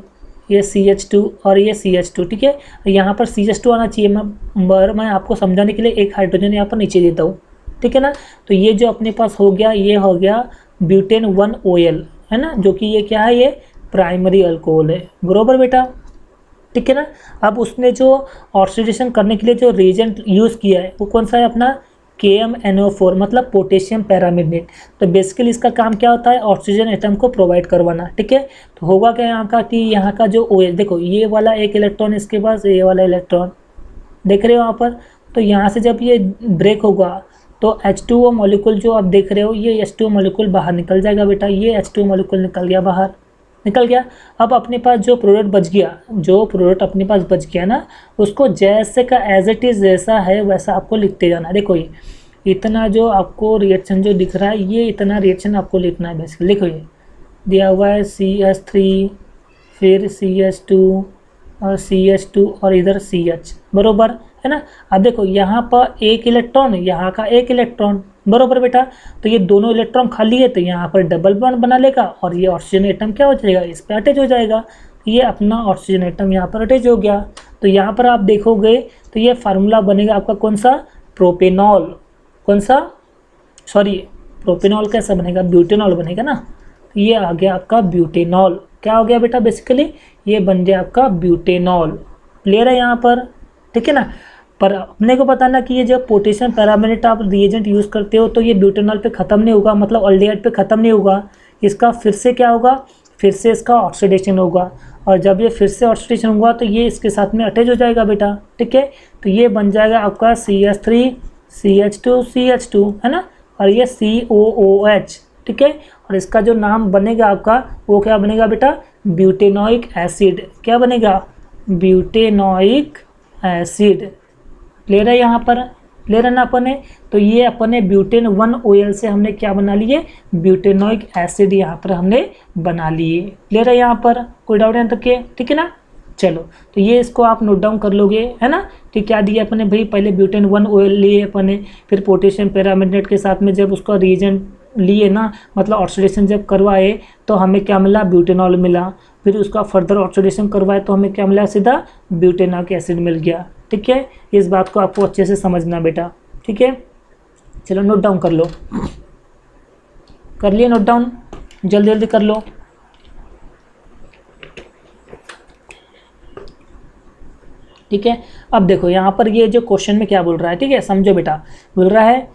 ये CH2 और ये CH2, ठीक है। यहाँ पर CH2 आना चाहिए, मैं आपको समझाने के लिए एक हाइड्रोजन यहाँ पर नीचे देता हूँ, ठीक है ना। तो ये जो अपने पास हो गया, ये हो गया ब्यूटेन 1OL, है ना, जो कि ये क्या है, ये प्राइमरी अल्कोहल है, बरोबर बेटा, ठीक है ना। अब उसने जो ऑक्सीडेशन करने के लिए जो रिएजेंट यूज़ किया है वो कौन सा है अपना, KMnO4 मतलब पोटेशियम पैरामैग्नेट। तो बेसिकली इसका काम क्या होता है, ऑक्सीजन एटम को प्रोवाइड करवाना, ठीक है। तो होगा क्या यहाँ का कि यहाँ का जो OH, देखो ये वाला एक इलेक्ट्रॉन इसके पास, ये वाला इलेक्ट्रॉन देख रहे हो यहाँ पर, तो यहाँ से जब ये ब्रेक होगा तो H2O मॉलिक्यूल जो आप देख रहे हो, ये H2O मॉलिक्यूल बाहर निकल जाएगा बेटा, ये H2O मॉलिक्यूल निकल गया बाहर, निकल गया। अब अपने पास जो प्रोडक्ट बच गया, जो प्रोडक्ट अपने पास बच गया ना, उसको जैसे का एज इट इज़ जैसा है वैसा आपको लिखते जाना। देखो ये इतना जो आपको रिएक्शन जो दिख रहा है, ये इतना रिएक्शन आपको लिखना है बेसिकली। लिखो ये दिया हुआ है CH3, फिर CH2 और CH2 और इधर CH, बरोबर है ना। अब देखो यहाँ पर एक इलेक्ट्रॉन, यहाँ का एक इलेक्ट्रॉन, बरोबर बेटा। तो ये दोनों इलेक्ट्रॉन खाली है तो यहाँ पर डबल बॉन्ड बना लेगा और ये ऑक्सीजन एटम क्या हो जाएगा, इस पर अटैच हो जाएगा। ये अपना ऑक्सीजन एटम यहाँ पर अटैच हो गया। तो यहाँ पर आप देखोगे तो ये फार्मूला बनेगा आपका कौन सा, प्रोपेनॉल, कौन सा, सॉरी प्रोपेनॉल कैसा बनेगा, ब्यूटेनॉल बनेगा ना। तो ये आ गया आपका ब्यूटेनॉल, क्या हो गया बेटा, बेसिकली ये बन गया आपका ब्यूटेनॉल। क्लियर है यहाँ पर, ठीक है ना। पर अपने को बताना कि ये जब पोटेशियम पैरामेनेट आप रिएजेंट यूज़ करते हो तो ये ब्यूटेनॉल पे ख़त्म नहीं होगा, मतलब अल्डिहाइड पे ख़त्म नहीं होगा, इसका फिर से क्या होगा, फिर से इसका ऑक्सीडेशन होगा। और जब ये फिर से ऑक्सीडेशन होगा तो ये इसके साथ में अटैच हो जाएगा बेटा, ठीक है। तो ये बन जाएगा आपका CH3 CH2 CH2, है ना, और ये COOH, ठीक है। और इसका जो नाम बनेगा आपका वो क्या बनेगा बेटा, ब्यूटेनोइक एसिड, क्या बनेगा, ब्यूटेनोइक एसिड। क्लियर है यहाँ पर, क्लियर है ना अपने। तो ये अपने ब्यूटेन 1 OL से हमने क्या बना लिए, ब्यूटेनोइक एसिड यहाँ पर हमने बना लिए। क्लियर है यहाँ पर, कोई डाउट नहीं तक के, ठीक है ना। चलो तो ये इसको आप नोट डाउन कर लोगे, है ना। तो क्या दिया अपने भाई, पहले ब्यूटेन 1 OL लिए अपने, फिर पोटेशियम पैरामेग्नेट के साथ में जब उसका रिएजेंट लिए ना, मतलब ऑक्सीडेशन जब करवाए तो हमें क्या मिला, ब्यूटेनॉल मिला। फिर उसका फर्दर ऑक्सीडेशन करवाए तो हमें क्या मिला, सीधा ब्यूटेनोइक एसिड मिल गया, ठीक है। इस बात को आपको अच्छे से समझना बेटा, ठीक है। चलो नोट डाउन कर लो, कर लिए नोट डाउन, जल्दी जल्दी कर लो। ठीक है, अब देखो यहाँ पर ये जो क्वेश्चन में क्या बोल रहा है, ठीक है, समझो बेटा। बोल रहा है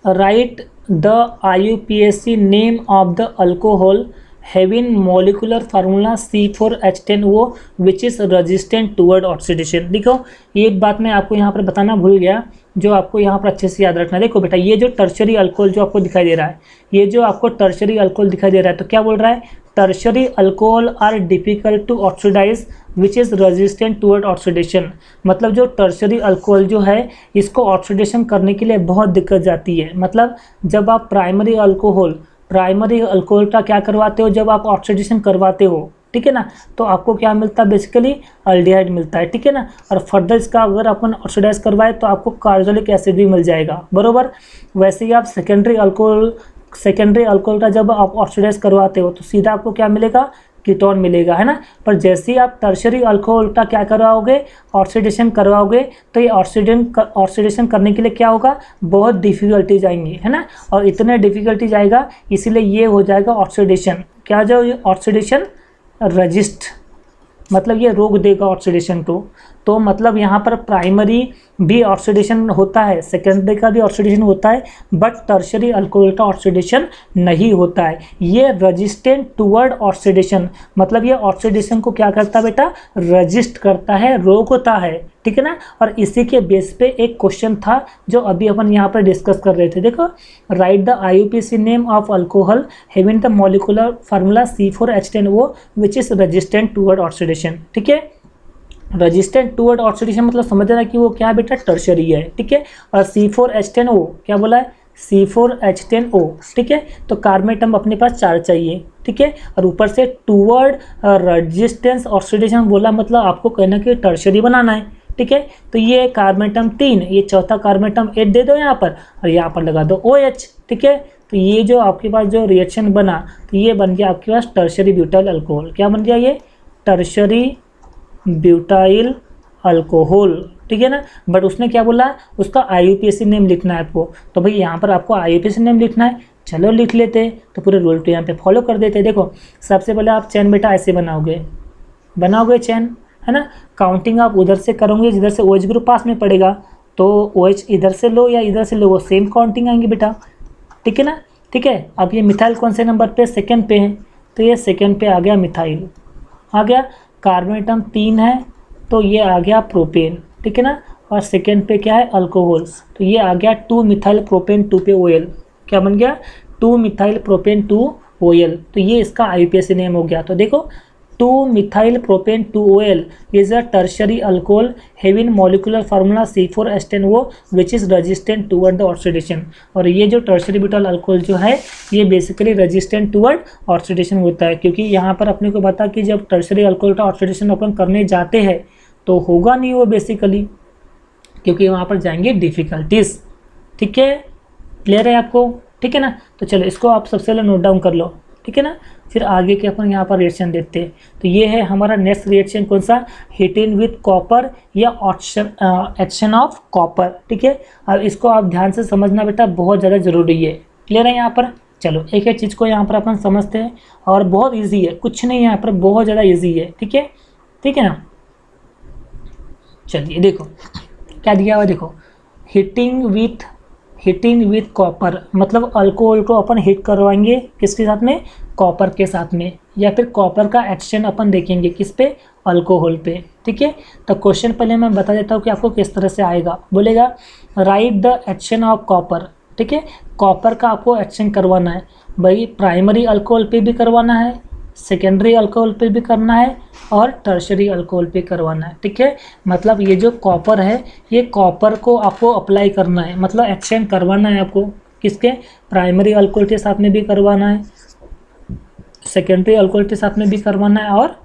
right the IUPAC name of the alcohol having molecular formula C4H10O which is resistant toward oxidation. देखो ये एक बात मैं आपको यहाँ पर बताना भूल गया, जो आपको यहाँ पर अच्छे से याद रखना। देखो बेटा, ये जो टर्शरी अल्कोहल जो आपको दिखाई दे रहा है, ये जो आपको टर्शरी अल्कोहल दिखाई दे रहा है, तो क्या बोल रहा है, tertiary alcohol are difficult to oxidise which is resistant toward oxidation. मतलब जो टर्शरी अल्कोहल जो है इसको ऑक्सीडेशन करने के लिए बहुत दिक्कत जाती है। मतलब जब आप प्राइमरी अल्कोहल का क्या करवाते हो, जब आप ऑक्सीडेशन करवाते हो, ठीक है ना, तो आपको क्या मिलता है, बेसिकली अल्डिहाइड मिलता है, ठीक है ना। और फर्दर इसका अगर अपन ऑक्सीडाइज करवाए तो आपको कार्बोक्सिलिक एसिड भी मिल जाएगा, बरोबर। वैसे ही आप सेकेंडरी अल्कोहल का जब आप ऑक्सीडाइज करवाते हो तो सीधा आपको क्या मिलेगा, कीटोन मिलेगा, है ना। पर जैसे ही आप टर्शरी अल्कोहल का क्या करवाओगे, ऑक्सीडेशन करवाओगे, तो ये ऑक्सीडेशन करने के लिए क्या होगा, बहुत डिफिकल्टीज आएंगी, है ना। और इतने डिफिकल्टीज आएगा इसीलिए ये हो जाएगा ऑक्सीडेशन, क्या जो ऑक्सीडेशन रजिस्ट, मतलब ये रोक देगा ऑक्सीडेशन को। तो मतलब यहाँ पर प्राइमरी भी ऑक्सीडेशन होता है, सेकेंडरी का भी ऑक्सीडेशन होता है, बट टर्शरी अल्कोहल का ऑक्सीडेशन नहीं होता है। ये रेजिस्टेंट टुवर्ड ऑक्सीडेशन, मतलब ये ऑक्सीडेशन को क्या करता है बेटा, रजिस्ट करता है, रोकता है, ठीक है ना। और इसी के बेस पे एक क्वेश्चन था जो अभी अपन यहाँ पर डिस्कस कर रहे थे। देखो, right the IUPAC name of alcohol having the molecular formula C4H10O which is resistant toward oxidation, ठीक है। रेजिस्टेंट टुवर्ड ऑक्सीडेशन मतलब समझ रहा है कि वो क्या बेटा, टर्शरी है, ठीक है। और C4H10O क्या बोला है, C4H10O, ठीक है। तो कार्बन एटम अपने पास 4 चाहिए, ठीक है। और ऊपर से टुवर्ड रेजिस्टेंस ऑक्सीडेशन बोला, मतलब आपको कहना कि टर्शरी बनाना है, ठीक है। तो ये कार्बन एटम 3, ये चौथा कार्बन एटम 8 दे दो यहाँ पर, और यहाँ पर लगा दो OH, ठीक है। तो ये जो आपके पास जो रिएक्शन बना, तो ये बन गया आपके पास टर्शरी ब्यूटाइल अल्कोहल, क्या बन गया, ये टर्शरी ब्यूटाइल अल्कोहल, ठीक है ना। बट उसने क्या बोला, उसका IUPAC नेम लिखना है आपको। तो भाई यहाँ पर आपको IUPAC नेम लिखना है, चलो लिख लेते। तो पूरे रूल तो यहाँ पे फॉलो कर देते। देखो सबसे पहले आप चैन बेटा ऐसे बनाओगे चैन, है ना। काउंटिंग आप उधर से करोगे जिधर से OH ग्रुप पास में पड़ेगा, तो OH इधर से लो या इधर से लो, वो सेम काउंटिंग आएंगी बेटा, ठीक है ना। ठीक है, अब ये मिथाइल कौन से नंबर पे, सेकेंड पे है, तो ये सेकेंड पे आ गया मिथाइल, आ गया। कार्बन एटम 3 है तो ये आ गया प्रोपेन, ठीक है ना। और सेकेंड पे क्या है, अल्कोहल, तो ये आ गया 2 मिथाइल प्रोपेन 2 पे OL, क्या बन गया, 2 मिथाइल प्रोपेन 2 OL। तो ये इसका IUPAC नेम हो गया। तो देखो 2 methyl propane 2 OL is a tertiary alcohol having molecular formula C4H10O which is resistant toward the oxidation. और ये जो टर्शरी ब्यूटाइल अल्कोहल जो है ये बेसिकली रेजिस्टेंट टुवर्ड ऑक्सीडेशन होता है, क्योंकि यहाँ पर अपने को पता कि जब टर्शरी अल्कोहल का ऑक्सीडेशन अपन करने जाते हैं तो होगा नहीं वो बेसिकली, क्योंकि वहाँ पर जाएंगे डिफिकल्टीज, ठीक है। क्लियर है आपको, ठीक है ना। तो चलो इसको आप सबसे पहले नोट डाउन कर लो, ठीक है ना, फिर आगे के अपन यहाँ पर रिएक्शन देखते हैं। तो ये है हमारा नेक्स्ट रिएक्शन कौन सा, हीटिंग विथ कॉपर या एक्शन ऑफ कॉपर, ठीक है। अब इसको आप ध्यान से समझना बेटा, बहुत ज़्यादा जरूरी है। क्लियर है यहाँ पर। चलो एक एक चीज़ को यहाँ पर अपन समझते हैं, और बहुत ईजी है, कुछ नहीं यहाँ पर, बहुत ज़्यादा ईजी है, ठीक है, ठीक है ना। चलिए देखो क्या दिया हुआ, देखो हीटिंग विथ कॉपर, मतलब अल्कोहल को अपन हीट करवाएंगे किसके साथ में, कॉपर के साथ में, या फिर कॉपर का एक्शन अपन देखेंगे किस पे, अल्कोहल पे, ठीक है। तो क्वेश्चन पहले मैं बता देता हूँ कि आपको किस तरह से आएगा। बोलेगा right the action of copper, ठीक है। कॉपर का आपको एक्शन करवाना है भाई, प्राइमरी अल्कोहल पे भी करवाना है, सेकेंडरी अल्कोहल पे भी करना है, और टर्शरी अल्कोहल पे करवाना है, ठीक है। मतलब ये जो कॉपर है, ये कॉपर को आपको अप्लाई करना है, मतलब एक्शन करवाना है आपको किसके, प्राइमरी अल्कोहल के साथ में भी करवाना है, सेकेंडरी अल्कोहल के साथ में भी करवाना है, और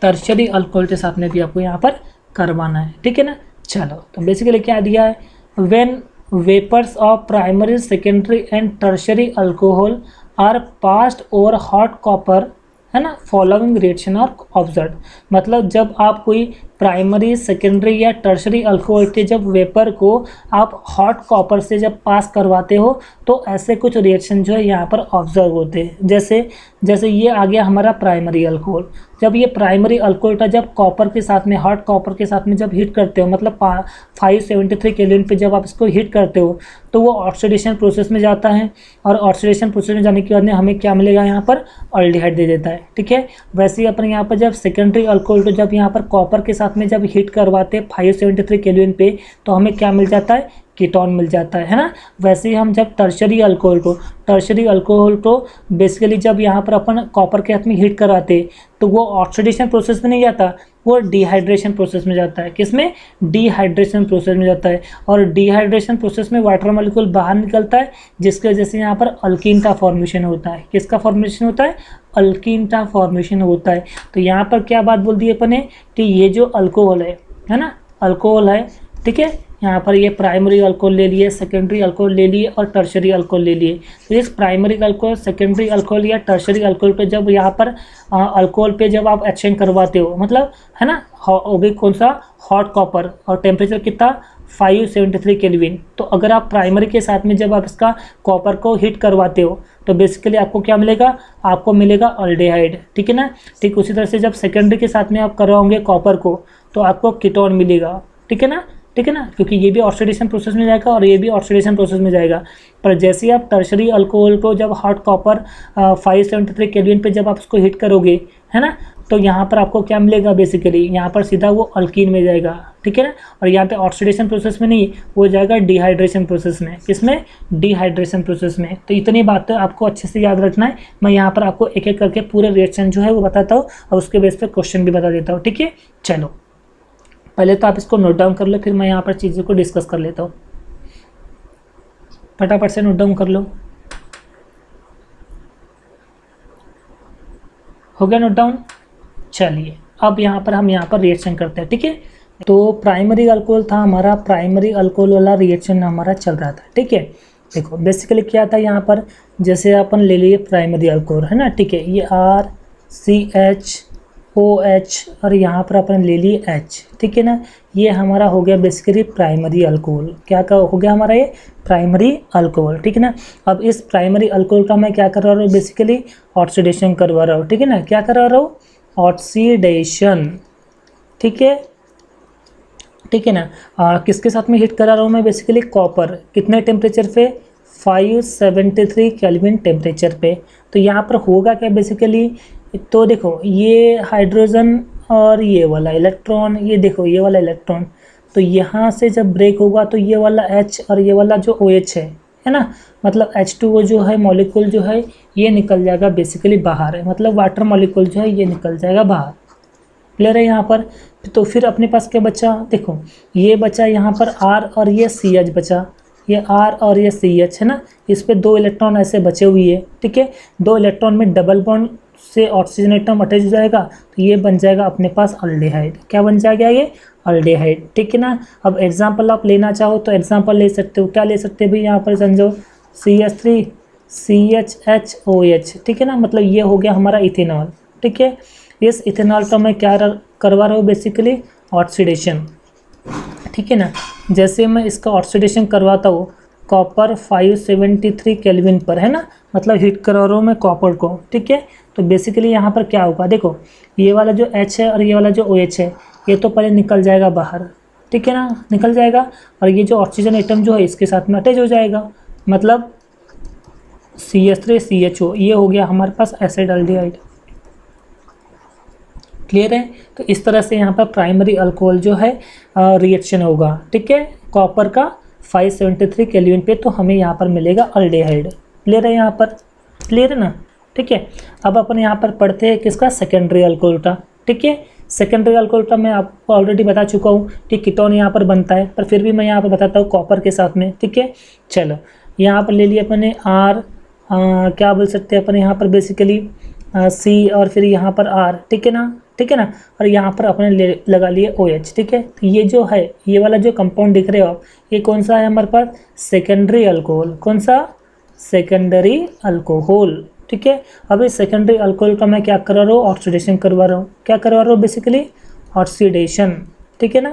टर्शरी अल्कोहल के साथ में भी आपको यहाँ पर करवाना है, ठीक है ना। चलो तो बेसिकली क्या दिया है, when vapours of primary secondary and tertiary alcohol are passed over hot copper, है ना, फॉलोइंग रिएक्शन आर ऑब्जर्व। मतलब जब आप कोई प्राइमरी सेकेंडरी या टर्शरी अल्कोहल के जब वेपर को आप हॉट कॉपर से जब पास करवाते हो, तो ऐसे कुछ रिएक्शन जो है यहाँ पर ऑब्जर्व होते हैं। जैसे ये आ गया हमारा प्राइमरी अल्कोहल। जब ये प्राइमरी अल्कोहल का जब कॉपर के साथ में, हॉट कॉपर के साथ में जब हीट करते हो, मतलब 573 केल्विन पे जब आप इसको हीट करते हो, तो वो ऑक्सीडेशन प्रोसेस में जाता है, और ऑक्सीडेशन प्रोसेस में जाने के बाद में हमें क्या मिलेगा, यहाँ पर अल्डिहाइड दे देता है, ठीक है। वैसे ही अपन यहाँ पर जब सेकेंडरी अल्कोहल को जब यहाँ पर कॉपर के साथ में जब हीट करवाते हैं 573 केल्विन पे, तो हमें क्या मिल जाता है, कीटोन मिल जाता है ना। वैसे ही हम जब टर्शरी अल्कोहल को बेसिकली जब यहाँ पर अपन कॉपर के हाथ में हीट कराते, तो वो ऑक्सीडेशन प्रोसेस में नहीं जाता, वो डिहाइड्रेशन प्रोसेस में जाता है। किसमें, डिहाइड्रेशन प्रोसेस में जाता है, और डिहाइड्रेशन प्रोसेस में वाटर मॉलिक्यूल बाहर निकलता है, जिसकी वजह से यहाँ पर अल्कीन का फॉर्मेशन होता है। किसका फॉर्मेशन होता है, अल्कीन का फॉर्मेशन होता है। तो यहाँ पर क्या बात बोल दी अपन ने, कि ये जो अल्कोहल है ना, अल्कोहल है, ठीक है। यहाँ पर ये प्राइमरी अल्कोहल ले लिए, सेकेंडरी अल्कोहल ले लिए, और टर्शरी अल्कोहल ले लिए। तो इस प्राइमरी अल्कोहल, सेकेंडरी अल्कोहल या टर्शरी अल्कोहल पे जब यहाँ पर अल्कोहल पे जब आप एक्शन करवाते हो, मतलब है ना, वो भी कौन सा, हॉट कॉपर, और टेम्परेचर कितना, 573 केल्विन। तो अगर आप प्राइमरी के साथ में जब आप इसका कॉपर को हीट करवाते हो, तो बेसिकली आपको क्या मिलेगा, आपको मिलेगा अल्डिहाइड, ठीक है ना। ठीक उसी तरह से जब सेकेंडरी के साथ में आप करवाओगे कॉपर को, तो आपको कीटोन मिलेगा, ठीक है ना, ठीक है ना, क्योंकि ये भी ऑक्सीडेशन प्रोसेस में जाएगा और ये भी ऑक्सीडेशन प्रोसेस में जाएगा। पर जैसे ही आप टर्शरी अल्कोहल को जब हॉट कॉपर 573 केल्विन पे जब आप उसको हीट करोगे, है ना, तो यहाँ पर आपको क्या मिलेगा, बेसिकली यहाँ पर सीधा वो अल्कीन में जाएगा, ठीक है ना। और यहाँ पे ऑक्सीडेशन प्रोसेस में नहीं, वो जाएगा डिहाइड्रेशन प्रोसेस में। किसमें, डिहाइड्रेशन प्रोसेस में। तो इतनी बातें आपको अच्छे से याद रखना है। मैं यहाँ पर आपको एक एक करके पूरे रिएक्शन जो है वो बताता हूँ, और उसके बेस पर क्वेश्चन भी बता देता हूँ, ठीक है। चलो पहले तो आप इसको नोट डाउन कर लो, फिर मैं यहाँ पर चीज़ों को डिस्कस कर लेता हूँ। फटाफट से नोट डाउन कर लो। हो गया नोट डाउन। चलिए अब यहाँ पर हम रिएक्शन करते हैं, ठीक है। तो प्राइमरी अल्कोहल था हमारा, प्राइमरी अल्कोहल वाला रिएक्शन हमारा चल रहा था, ठीक है। देखो बेसिकली क्या था यहाँ पर, जैसे अपन ले लिए प्राइमरी अल्कोहल, है ना, ठीक है। ये RCHOH और यहाँ पर अपन ले लिए H, ठीक है ना। ये हमारा हो गया बेसिकली प्राइमरी अल्कोहल। क्या हो गया हमारा, ये प्राइमरी अल्कोहल, ठीक है ना। अब इस प्राइमरी अल्कोहल का मैं क्या करवा रहा हूँ, बेसिकली ऑक्सीडेशन करवा रहा हूँ, ठीक है ना। क्या करवा रहा हूँ, ऑक्सीडेशन, ठीक है, ठीक है ना। किसके साथ में हीट करा रहा हूँ मैं, बेसिकली कॉपर। कितने टेम्परेचर पे, 573 केल्विन टेम्परेचर पे। तो यहाँ पर होगा क्या बेसिकली, तो देखो ये हाइड्रोजन और ये वाला इलेक्ट्रॉन, ये देखो ये वाला इलेक्ट्रॉन, तो यहाँ से जब ब्रेक होगा तो ये वाला H और ये वाला जो OH है ना, मतलब H2O जो है मॉलिक्यूल जो है ये निकल जाएगा बेसिकली बाहर है, मतलब वाटर मॉलिक्यूल जो है ये निकल जाएगा बाहर। क्लियर है यहाँ पर। तो फिर अपने पास क्या बचा, देखो ये बचा यहाँ पर R और ये CH बचा, ये R और ये CH है ना, इस पे 2 इलेक्ट्रॉन ऐसे बचे हुए हैं, ठीक है। 2 इलेक्ट्रॉन में डबल बॉन्ड से ऑक्सीजन एटम अटैच हो जाएगा तो ये बन जाएगा अपने पास अल्डेहाइड। क्या बन जाएगा ये? अल्डेहाइड। ठीक है ना। अब एग्जाम्पल आप लेना चाहो तो एग्जाम्पल ले सकते हो। क्या ले सकते हो भाई यहाँ पर समझो, CH3 CHHOH। ठीक है ना, मतलब ये हो गया हमारा इथेनॉल। ठीक है, इस इथेनॉल का मैं क्या करवा रहा हूँ बेसिकली? ऑक्सीडेशन। ठीक है ना, जैसे मैं इसका ऑक्सीडेशन करवाता हूँ कॉपर 573 केल्विन पर, है ना, मतलब हीट करा रहा हूँ मैं कॉपर को। ठीक है, तो बेसिकली यहाँ पर क्या होगा, देखो ये वाला जो H है और ये वाला जो OH है ये तो पहले निकल जाएगा बाहर। ठीक है ना, निकल जाएगा, और ये जो ऑक्सीजन एटम जो है इसके साथ में अटैच हो जाएगा, मतलब CH3CHO, ये हो गया हमारे पास एसिडाल्डिहाइड। क्लियर है? तो इस तरह से यहाँ पर प्राइमरी अल्कोहल जो है रिएक्शन होगा। ठीक है, कॉपर का 573 केल्विन पे तो हमें यहाँ पर मिलेगा अल्डेहाइड। क्लियर है यहाँ पर? क्लियर है ना? ठीक है, अब अपन यहाँ पर पढ़ते हैं किसका? सेकेंडरी अल्कोहल का। ठीक है, सेकेंडरी अल्कोहल का मैं आपको ऑलरेडी बता चुका हूँ कि कीटोन यहाँ पर बनता है, पर फिर भी मैं यहाँ पर बताता हूँ कॉपर के साथ में। ठीक है, चलो यहाँ पर ले लिया अपने R, क्या बोल सकते हैं अपन यहाँ पर बेसिकली C, और फिर यहाँ पर R। ठीक है ना, ठीक है ना, और यहाँ पर अपने लगा लिए OH। ठीक है, तो ये जो है ये वाला जो कंपाउंड दिख रहे हो आप, ये कौन सा है हमारे पास? Secondary alcohol. कौन सा? Secondary alcohol. ठीक है, अब इस सेकेंडरी अल्कोहल का मैं क्या करा रहा हूँ? ऑक्सीडेशन करवा रहा हूँ। क्या करवा रहा हूँ बेसिकली? ऑक्सीडेशन। ठीक है ना,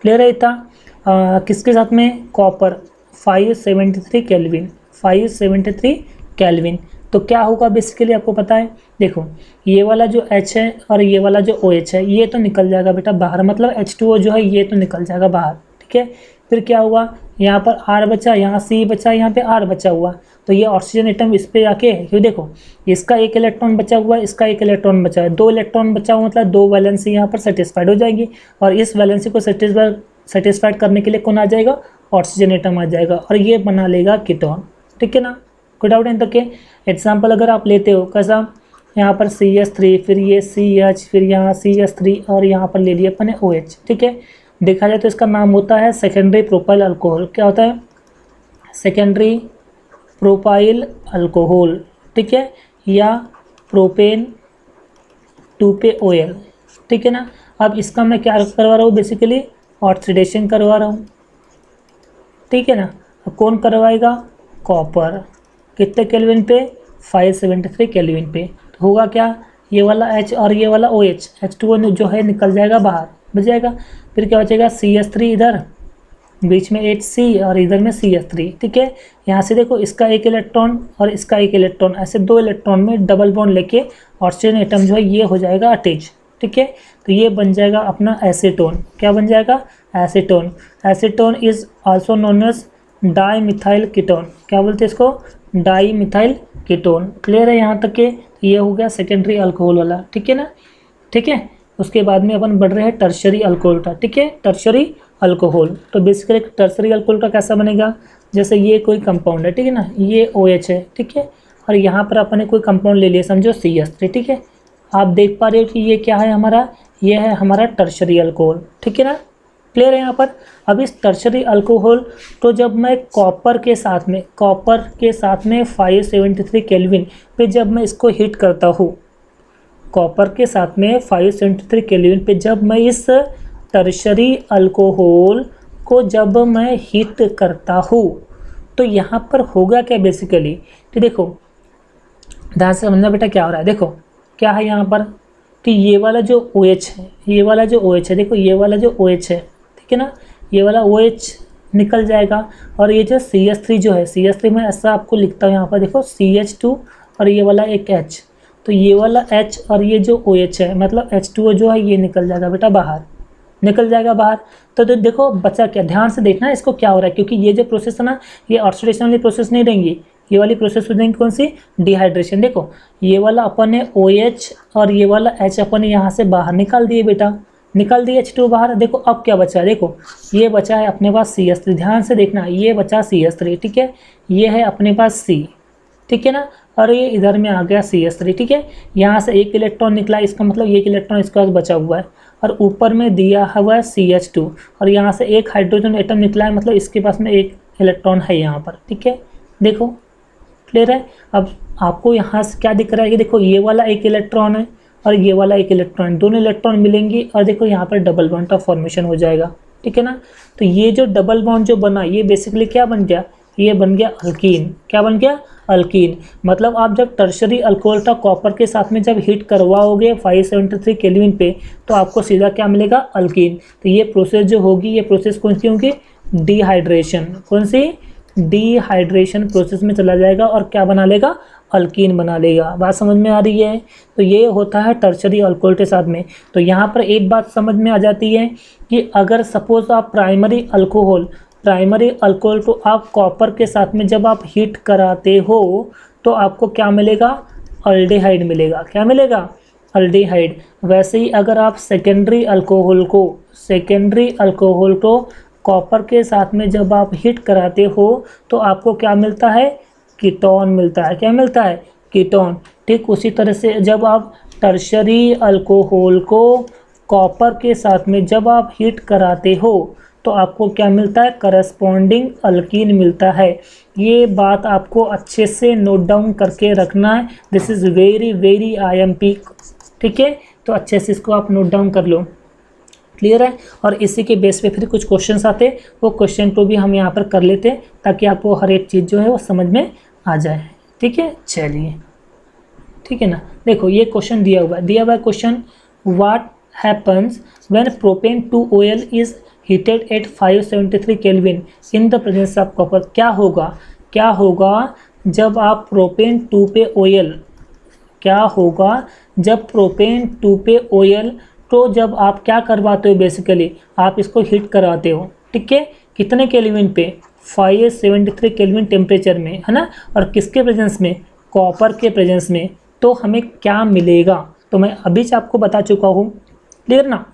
क्लियर है इतना? किसके साथ में? Copper 573 kelvin, 573 kelvin. तो क्या होगा बेसिकली आपको पता है? देखो ये वाला जो H है और ये वाला जो OH है ये तो निकल जाएगा बेटा बाहर, मतलब H2O जो है ये तो निकल जाएगा बाहर। ठीक है, फिर क्या हुआ? यहाँ पर R बचा, यहाँ C बचा, यहाँ पे R बचा हुआ, तो ये ऑक्सीजन एटम इस पे जाके, क्यों देखो इसका एक इलेक्ट्रॉन बचा हुआ है, इसका एक इलेक्ट्रॉन बचा है, 2 इलेक्ट्रॉन बचा हुआ, मतलब 2 वैलेंसी यहाँ पर सेटिस्फाइड हो जाएगी, और इस वैलेंसी को सेटिस्फाइड करने के लिए कौन आ जाएगा? ऑक्सीजन एटम आ जाएगा, और ये बना लेगा कीटोन। ठीक है ना, कोई डाउट नहीं? तक के एग्जाम्पल अगर आप लेते हो कैसा, यहाँ पर CH3, फिर ये CH, फिर यहाँ CH3, और यहाँ पर ले लिया अपने OH। ठीक है, देखा जाए तो इसका नाम होता है सेकेंडरी प्रोपाइल अल्कोहल। क्या होता है? Secondary propyl alcohol. ठीक है, या प्रोपेन 2POL। ठीक है ना, अब इसका मैं क्या करवा रहा हूँ बेसिकली? ऑक्सीडेशन करवा रहा हूँ। ठीक है ना, अब कौन करवाएगा? कॉपर। कितने केल्विन पे? 573 केल्विन पे। तो होगा क्या? ये वाला H और ये वाला OH, H2O जो है निकल जाएगा बाहर, बच जाएगा। फिर क्या बचेगा? CH3 इधर, बीच में HC और इधर में CH3। ठीक है, यहाँ से देखो इसका एक इलेक्ट्रॉन और इसका एक इलेक्ट्रॉन, ऐसे 2 इलेक्ट्रॉन में डबल बॉन्ड लेके ऑक्सीजन एटम जो है ये हो जाएगा अटैच। ठीक है, तो ये बन जाएगा अपना एसीटोन। क्या बन जाएगा? Acetone. Acetone is also known as dimethyl ketone. क्या बोलते हैं इसको? Dimethyl ketone. क्लियर है यहाँ तक के? ये हो गया सेकेंडरी अल्कोहल वाला। ठीक है ना, ठीक है, उसके बाद में अपन बढ़ रहे हैं टर्शरी अल्कोहल का। ठीक है, टर्शरी अल्कोहल, तो बेसिकली टर्शरी अल्कोहल का कैसा बनेगा? जैसे ये कोई कंपाउंड है, ठीक है ना, ये OH है, ठीक है, और यहाँ पर अपन ने कोई कंपाउंड ले लिया, समझो CH3। ठीक है, आप देख पा रहे हो कि ये क्या है हमारा? ये है हमारा टर्शरी अल्कोहल। ठीक है ना, क्लियर है यहाँ पर? अब इस टर्शरी अल्कोहल तो जब मैं कॉपर के साथ में 573 केल्विन पे जब मैं इसको हीट करता हूँ, कॉपर के साथ में 573 केल्विन पे जब मैं इस टर्शरी अल्कोहल को जब मैं हीट करता हूँ तो यहाँ पर होगा क्या बेसिकली? तो देखो ध्यान से समझना बेटा क्या हो रहा है। देखो क्या है यहाँ पर कि ये वाला जो OH है, ये वाला जो OH है, देखो ये वाला जो OH है, ठीक है ना, ये वाला OH निकल जाएगा, और ये जो CH3 जो है, CH3 में ऐसा आपको लिखता हूँ यहाँ पर, देखो CH2 और ये वाला एक H, तो ये वाला H और ये जो OH है मतलब H2O जो है ये निकल जाएगा बेटा बाहर, निकल जाएगा बाहर। तो देखो बचा क्या, ध्यान से देखना इसको क्या हो रहा है, क्योंकि ये जो प्रोसेस है ना ये ऑक्सीडेशन वाली प्रोसेस नहीं रहेंगी, ये वाली प्रोसेस हो जाएंगी कौन सी? डिहाइड्रेशन। देखो ये वाला अपन ने OH और ये वाला H अपन ने यहाँ से बाहर निकाल दिए बेटा, निकाल दिए H2 बाहर। देखो अब क्या बचा है, देखो ये बचा है अपने पास CH3, ध्यान से देखना ये बचा CH3, ठीक है, ये है अपने पास C, ठीक है ना, और ये इधर में आ गया CH3, ठीक है, यहाँ से एक इलेक्ट्रॉन निकला, इसका मतलब एक इलेक्ट्रॉन इसके पास बचा हुआ है, और ऊपर में दिया हुआ है CH2, और यहाँ से एक हाइड्रोजन एटम निकला है, मतलब इसके पास में एक इलेक्ट्रॉन है यहाँ पर, ठीक है। देखो क्लियर है। अब आपको यहाँ से क्या दिख रहा है कि देखो ये वाला एक इलेक्ट्रॉन है और ये वाला एक इलेक्ट्रॉन, दोनों इलेक्ट्रॉन मिलेंगे और देखो यहाँ पर डबल बॉन्ड का फॉर्मेशन हो जाएगा, ठीक है ना। तो ये जो डबल बॉन्ड जो बना ये बेसिकली क्या बन गया, ये बन गया अल्कीन। क्या बन गया, अल्कीन। मतलब आप जब टर्शरी अल्कोहल का कॉपर के साथ में जब हीट करवाओगे 573 केल्विन पे तो आपको सीधा क्या मिलेगा, अल्कीन। तो ये प्रोसेस जो होगी, ये प्रोसेस कौन सी होगी, डिहाइड्रेशन। कौन सी, डिहाइड्रेशन प्रोसेस में चला जाएगा और क्या बना लेगा, अल्कीन बना लेगा। बात समझ में आ रही है। तो ये होता है टर्शरी अल्कोहल के साथ में। तो यहाँ पर एक बात समझ में आ जाती है कि अगर सपोज आप प्राइमरी अल्कोहल को आप कॉपर के साथ में जब आप हीट कराते हो तो आपको क्या मिलेगा, अल्डिहाइड मिलेगा। क्या मिलेगा, अल्डिहाइड। वैसे ही अगर आप सेकेंडरी अल्कोहल को कॉपर के साथ में जब आप हीट कराते हो तो आपको क्या मिलता है, कीटोन मिलता है। क्या मिलता है, कीटोन। ठीक उसी तरह से जब आप टर्शरी अल्कोहल को कॉपर के साथ में जब आप हीट कराते हो तो आपको क्या मिलता है, करस्पॉन्डिंग अल्कीन मिलता है। ये बात आपको अच्छे से नोट डाउन करके रखना है। This is very very IMP, ठीक है। तो अच्छे से इसको आप नोट डाउन कर लो, क्लियर है। और इसी के बेस पे फिर कुछ क्वेश्चंस आते, वो क्वेश्चन को भी हम यहाँ पर कर लेते ताकि आपको हर एक चीज़ जो है वो समझ में आ जाए, ठीक है। चलिए, ठीक है ना। देखो ये क्वेश्चन दिया हुआ है question, what happens when propane 2OL is heated at 573 kelvin in the presence of copper. क्या होगा जब आप प्रोपेन 2 पे OL, क्या होगा जब प्रोपेन 2 पे OL, तो जब आप क्या करवाते हो, बेसिकली आप इसको हीट कराते हो, ठीक है। कितने केल्विन पे, 573 केल्विन टेम्परेचर में, है ना। और किसके प्रेजेंस में, कॉपर के प्रेजेंस में। तो हमें क्या मिलेगा, तो मैं अभी से आपको बता चुका हूँ, क्लियर ना।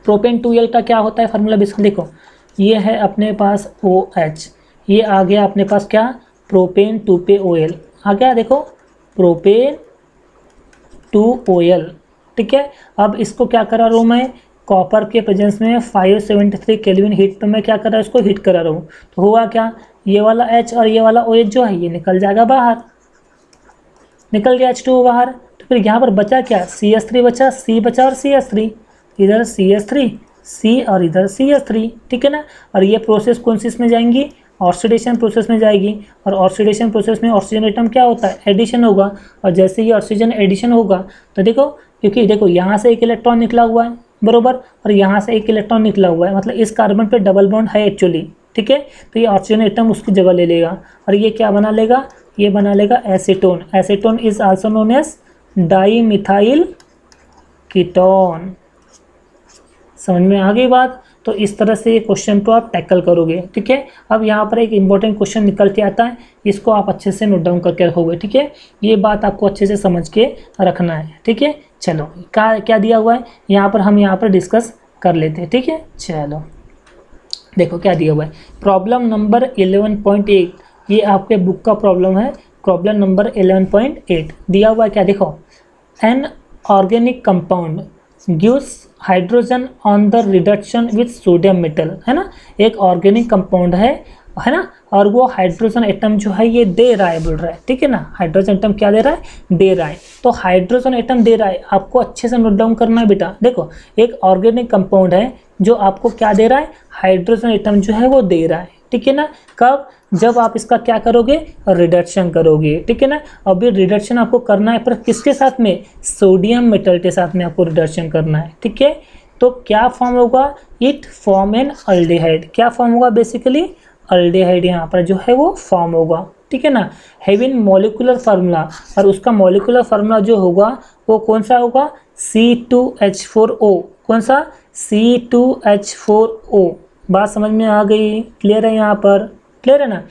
प्रोपेन 2L का क्या होता है फार्मूला, बेसिकली देखो ये है अपने पास OH, ये आ गया अपने पास क्या, प्रोपेन 2 पे OL आ गया, देखो प्रोपेन 2OL, ठीक है। अब इसको क्या करा रहा हूँ मैं, कॉपर के प्रेजेंस में 573 केल्विन हीट पे मैं क्या कर रहा हूँ, इसको हीट करा रहा हूँ। तो हुआ क्या, ये वाला H और ये वाला OH जो है ये निकल जाएगा बाहर, निकल गया H2 बाहर। तो फिर यहाँ पर बचा क्या, CH3 बचा, C बचा और CH3, इधर CH3 C और इधर CH3, ठीक है ना। और ये प्रोसेस कौन सी इसमें जाएंगी, ऑक्सीडेशन प्रोसेस में जाएगी। और ऑक्सीडेशन प्रोसेस में ऑक्सीजन एटम क्या होता है, एडिशन होगा। और जैसे ही ऑक्सीजन एडिशन होगा तो देखो, क्योंकि देखो यहाँ से एक इलेक्ट्रॉन निकला हुआ है बरोबर, और यहाँ से एक इलेक्ट्रॉन निकला हुआ है, मतलब इस कार्बन पे डबल बॉन्ड है एक्चुअली, ठीक है। तो ये ऑक्सीजन एटम उसकी जगह ले लेगा और ये क्या बना लेगा, ये बना लेगा acetone. Acetone is also known as dimethyl ketone. समझ में आ गई बात। तो इस तरह से ये क्वेश्चन को आप टैकल करोगे, ठीक है। अब यहाँ पर एक इंपॉर्टेंट क्वेश्चन निकल के आता है, इसको आप अच्छे से नोट डाउन करके रखोगे, ठीक है। ये बात आपको अच्छे से समझ के रखना है, ठीक है। चलो क्या दिया हुआ है यहाँ पर, हम यहाँ पर डिस्कस कर लेते हैं, ठीक है। चलो देखो क्या दिया हुआ है, प्रॉब्लम नंबर 11.8, ये आपके बुक का प्रॉब्लम है। प्रॉब्लम नंबर 11.8 दिया हुआ है, क्या देखो, an organic compound gives hydrogen on the reduction with sodium metal, है ना। एक ऑर्गेनिक कंपाउंड है ना, और वो हाइड्रोजन एटम जो है ये दे रहा है, बोल रहा है, ठीक है ना। हाइड्रोजन एटम क्या दे रहा है, दे रहा है। तो हाइड्रोजन एटम दे रहा है, आपको अच्छे से नोट डाउन करना है बेटा। देखो एक ऑर्गेनिक कंपाउंड है जो आपको क्या दे रहा है, हाइड्रोजन एटम जो है वो दे रहा है, ठीक है ना। कब, जब आप इसका क्या करोगे, रिडक्शन करोगे, ठीक है ना। अभी रिडक्शन आपको करना है पर किसके साथ में, सोडियम मेटल के साथ में आपको रिडक्शन करना है, ठीक है। तो क्या फॉर्म होगा, इट फॉर्म एन अल्डिहाइड। क्या फॉर्म होगा, बेसिकली अल्डिहाइड यहाँ पर जो है वो फॉर्म होगा, ठीक है ना। हैविंग मॉलिक्यूलर फार्मूला, और उसका मॉलिक्यूलर फार्मूला जो होगा वो कौन सा होगा, C2H4O। कौन सा, C2H4O। बात समझ में आ गई, क्लियर है यहाँ पर, क्लियर है ना।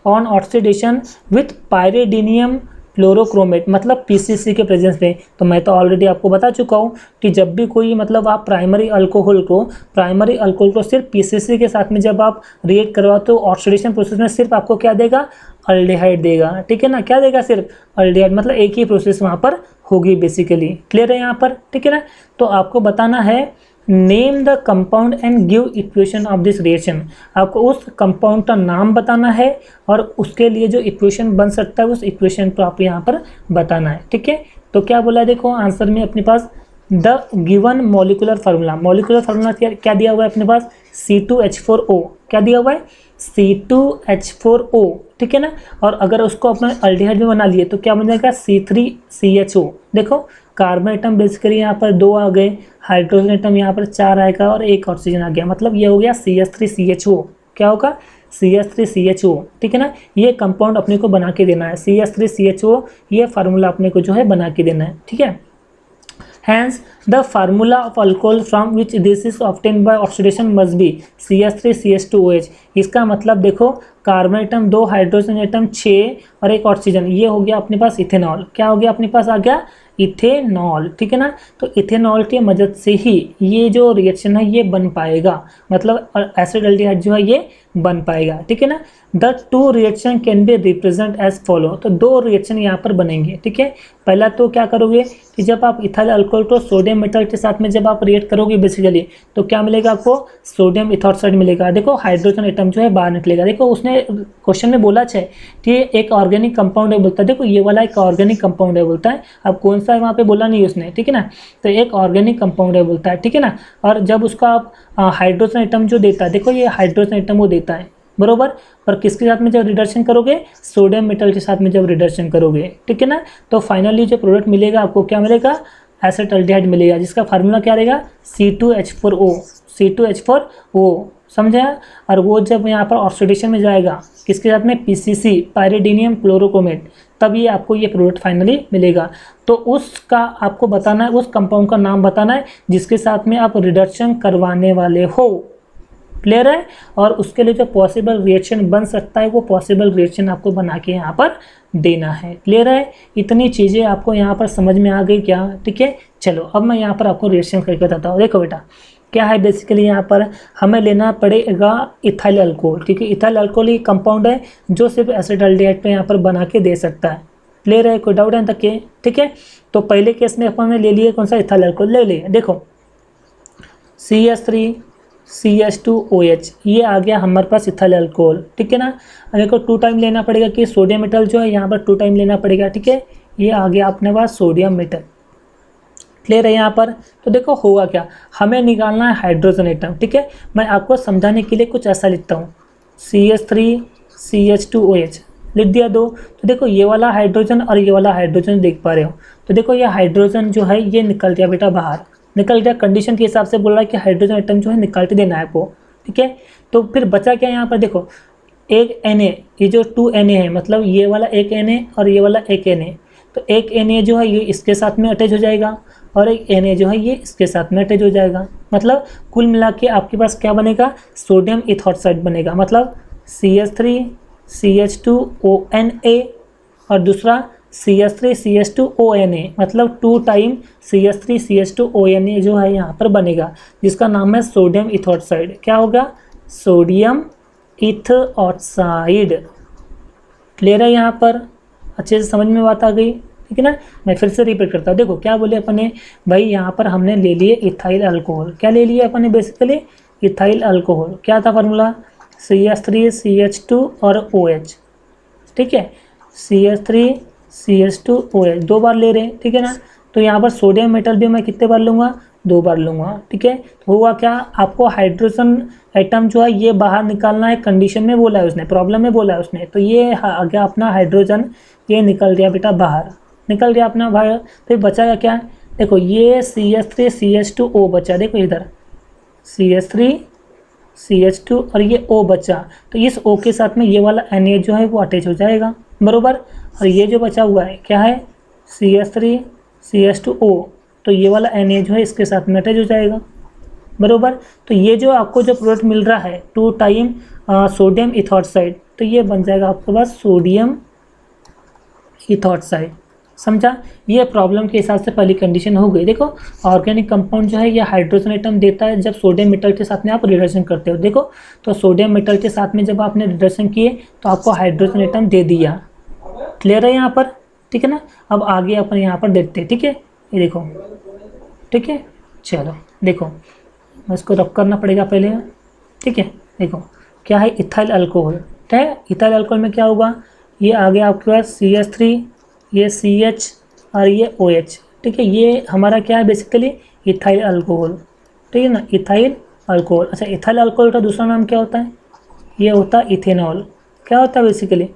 ऑन ऑक्सीडेशन विथ पायरिडीनियम फ्लोरोक्रोमेट, मतलब PCC के प्रेजेंस में। तो मैं तो ऑलरेडी आपको बता चुका हूँ कि जब भी कोई मतलब आप प्राइमरी अल्कोहल को सिर्फ PCC के साथ में जब आप रिएक्ट करवाते हो ऑक्सीडेशन प्रोसेस में, सिर्फ आपको क्या देगा, अल्डिहाइड देगा, ठीक है ना। क्या देगा, सिर्फ अल्डिहाइड, मतलब एक ही प्रोसेस वहाँ पर होगी बेसिकली, क्लियर है यहाँ पर, ठीक है ना। तो आपको बताना है name the compound and give equation of this reaction. आपको उस कंपाउंड का नाम बताना है और उसके लिए जो इक्वेशन बन सकता है उस इक्वेशन को आप यहाँ पर बताना है। ठीक है, तो क्या बोला है, देखो आंसर में अपने पास the given molecular formula, molecular formula क्या दिया हुआ है अपने पास, C2H4O, क्या दिया हुआ है, C2H4O, ठीक है ना। और अगर उसको अपना अल्डिहाइड में बना लिए तो क्या बन जाएगा, C3CHO। देखो कार्बन एटम बेसिकली यहाँ पर 2 आ गए, हाइड्रोजन एटम यहाँ पर 4 आएगा और 1 ऑक्सीजन आ गया, मतलब ये हो गया CH3CHO। क्या होगा, CH3CHO, ठीक है ना। ये कंपाउंड अपने को बना के देना है, CH3CHO, ये फार्मूला अपने को जो है बना के देना है। ठीक है, hence the formula of alcohol from which this is obtained by oxidation must be CH3CH2OH। इसका मतलब देखो कार्बन एटम 2, हाइड्रोजन एटम 6 और 1 ऑक्सीजन, ये हो गया अपने पास इथेनॉल। क्या हो गया अपने पास, आ गया इथेनॉल। ठीक है ना, तो इथेनॉल की मदद से ही ये जो रिएक्शन है ये बन पाएगा, मतलब एसिड एल्डिहाइड जो है ये बन पाएगा। ठीक है ना। The two reaction can be represent as follow. तो 2 रिएक्शन यहाँ पर बनेंगे। ठीक है, पहला तो क्या करोगे कि जब आप इथाइल अल्कोहल को सोडियम मेटल के साथ में जब आप रिएक्ट करोगे बेसिकली, तो क्या मिलेगा आपको, सोडियम इथॉक्साइड मिलेगा। देखो हाइड्रोजन एटम जो है बाहर निकलेगा। देखो उसने क्वेश्चन में बोला है कि एक ऑर्गेनिक कंपाउंड है बोलता है, देखो ये वाला एक ऑर्गेनिक कंपाउंड है बोलता है, अब कौन सा है वहाँ पे बोला नहीं उसने। ठीक है ना, तो एक ऑर्गेनिक कंपाउंड है बोलता है। ठीक है ना, और जब उसका आप हाइड्रोजन एटम जो देता है, देखो ये हाइड्रोजन एटम वो देता है बरोबर, पर किसके साथ में जब रिडक्शन करोगे, सोडियम मेटल के साथ में जब रिडक्शन करोगे। ठीक है ना, तो फाइनली जो प्रोडक्ट मिलेगा आपको क्या मिलेगा, एसिटाल्डिहाइड मिलेगा, जिसका फार्मूला क्या रहेगा, C2H4O, C2H4O, समझा। और वो जब यहाँ पर ऑक्सीडेशन में जाएगा किसके साथ में, PCC, पायरिडीनियम क्लोरोक्रोमेट, तब ये आपको ये प्रोडक्ट फाइनली मिलेगा। तो उसका आपको बताना है, उस कंपाउंड का नाम बताना है जिसके साथ में आप रिडक्शन करवाने वाले हो। क्लियर है, और उसके लिए जो पॉसिबल रिएक्शन बन सकता है वो पॉसिबल रिएक्शन आपको बना के यहाँ पर देना है। क्लियर है, इतनी चीज़ें आपको यहाँ पर समझ में आ गई क्या। ठीक है, चलो अब मैं यहाँ पर आपको रिएक्शन करके बताता हूँ। देखो बेटा क्या है, बेसिकली यहाँ पर हमें लेना पड़ेगा इथाइल अल्कोहल, क्योंकि इथाइल अल्कोहल ही कंपाउंड है जो सिर्फ एसिटाल्डिहाइड पे यहाँ पर बना के दे सकता है। क्लियर है, कोई डाउट है तक के। ठीक है, तो पहले केस में अपन ने ले लिए कौन सा, इथाइल अल्कोहल ले लिए। देखो CH3CH2OH, ये आ गया हमारे पास इथाइल अल्कोहल। ठीक है ना, अगर को 2 टाइम लेना पड़ेगा कि सोडियम मेटल जो है यहाँ पर 2 टाइम लेना पड़ेगा। ठीक है, ये आ गया अपने पास सोडियम मेटल। क्लियर है यहाँ पर, तो देखो होगा क्या, हमें निकालना है हाइड्रोजन एटम। ठीक है, मैं आपको समझाने के लिए कुछ ऐसा लिखता हूँ, CH3CH2OH लिख दिया 2। तो देखो ये वाला हाइड्रोजन और ये वाला हाइड्रोजन देख पा रहे हो, तो देखो ये हाइड्रोजन जो है ये निकल गया बेटा बाहर, निकल गया। कंडीशन के हिसाब से बोल रहा है कि हाइड्रोजन एटम जो है निकाल के देना है आपको। ठीक है, तो फिर बचा क्या यहाँ पर, देखो एक Na, ये जो 2 Na है, मतलब ये वाला एक Na और ये वाला एक Na, तो एक Na जो है ये इसके साथ में अटैच हो जाएगा और एक Na जो है ये इसके साथ में अटैच हो जाएगा। मतलब कुल मिला के आपके पास क्या बनेगा, सोडियम इथॉक्साइड बनेगा, मतलब CH3CH2ONA और दूसरा CH3CH2ONA, मतलब 2 टाइम CH3CH2ONA जो है यहाँ पर बनेगा, जिसका नाम है सोडियम इथॉक्साइड। क्या होगा, सोडियम इथऑक्साइड। क्लियर है यहाँ पर, अच्छे से समझ में बात आ गई। ठीक है ना, मैं फिर से रिपीट करता हूँ। देखो क्या बोले अपन ने भाई, यहाँ पर हमने ले लिए इथाइल अल्कोहल। क्या ले लिया अपन ने, बेसिकली इथाइल अल्कोहल। क्या था फार्मूला, CH3CH2 और OH। ठीक है, CH3CH2OH 2 बार ले रहे हैं। ठीक है ना, तो यहाँ पर सोडियम मेटल भी मैं कितने बार लूँगा, 2 बार लूँगा। ठीक है, तो हुआ क्या, आपको हाइड्रोजन एटम जो है ये बाहर निकालना है, कंडीशन में बोला है उसने, प्रॉब्लम में बोला है उसने, तो ये आ गया अपना हाइड्रोजन, ये निकल गया बेटा बाहर, निकल गया अपना बाहर। फिर बचा क्या, देखो ये CH3CH2O बचा, देखो इधर CH3CH2 और ये O बचा, तो इस O के साथ में ये वाला Na जो है वो अटैच हो जाएगा बरोबर। और ये जो बचा हुआ है क्या है, CH3CH2O, तो ये वाला Na जो है इसके साथ में अटैच हो जाएगा बरोबर। तो ये जो आपको जो प्रोडक्ट मिल रहा है 2 टाइम सोडियम इथॉक्साइड, तो ये बन जाएगा आपके पास सोडियम इथॉक्साइड। समझा, ये प्रॉब्लम के हिसाब से पहली कंडीशन हो गई। देखो ऑर्गेनिक कंपाउंड जो है ये हाइड्रोजन एटम देता है जब सोडियम मेटल के साथ में आप रिडक्शन करते हो। देखो तो सोडियम मेटल के साथ में जब आपने रिडक्शन किए तो आपको हाइड्रोजन एटम दे दिया। क्लियर है यहाँ पर, ठीक है ना। अब आगे अपन यहाँ पर देखते हैं, ठीक है, ये देखो, ठीक है। चलो देखो इसको रब करना पड़ेगा पहले, ठीक है। देखो क्या है, इथाइल अल्कोहल, ठीक है। इथाइल अल्कोहल में क्या होगा, ये आ गया आपके पास CH3, ये CH और ये OH, ठीक है। ये हमारा क्या है बेसिकली इथाइल अल्कोहल, ठीक है ना, इथाइल अल्कोहल। अच्छा, इथाइल अल्कोहल का दूसरा नाम क्या होता है, ये होता है इथेनॉल। क्या होता है बेसिकली,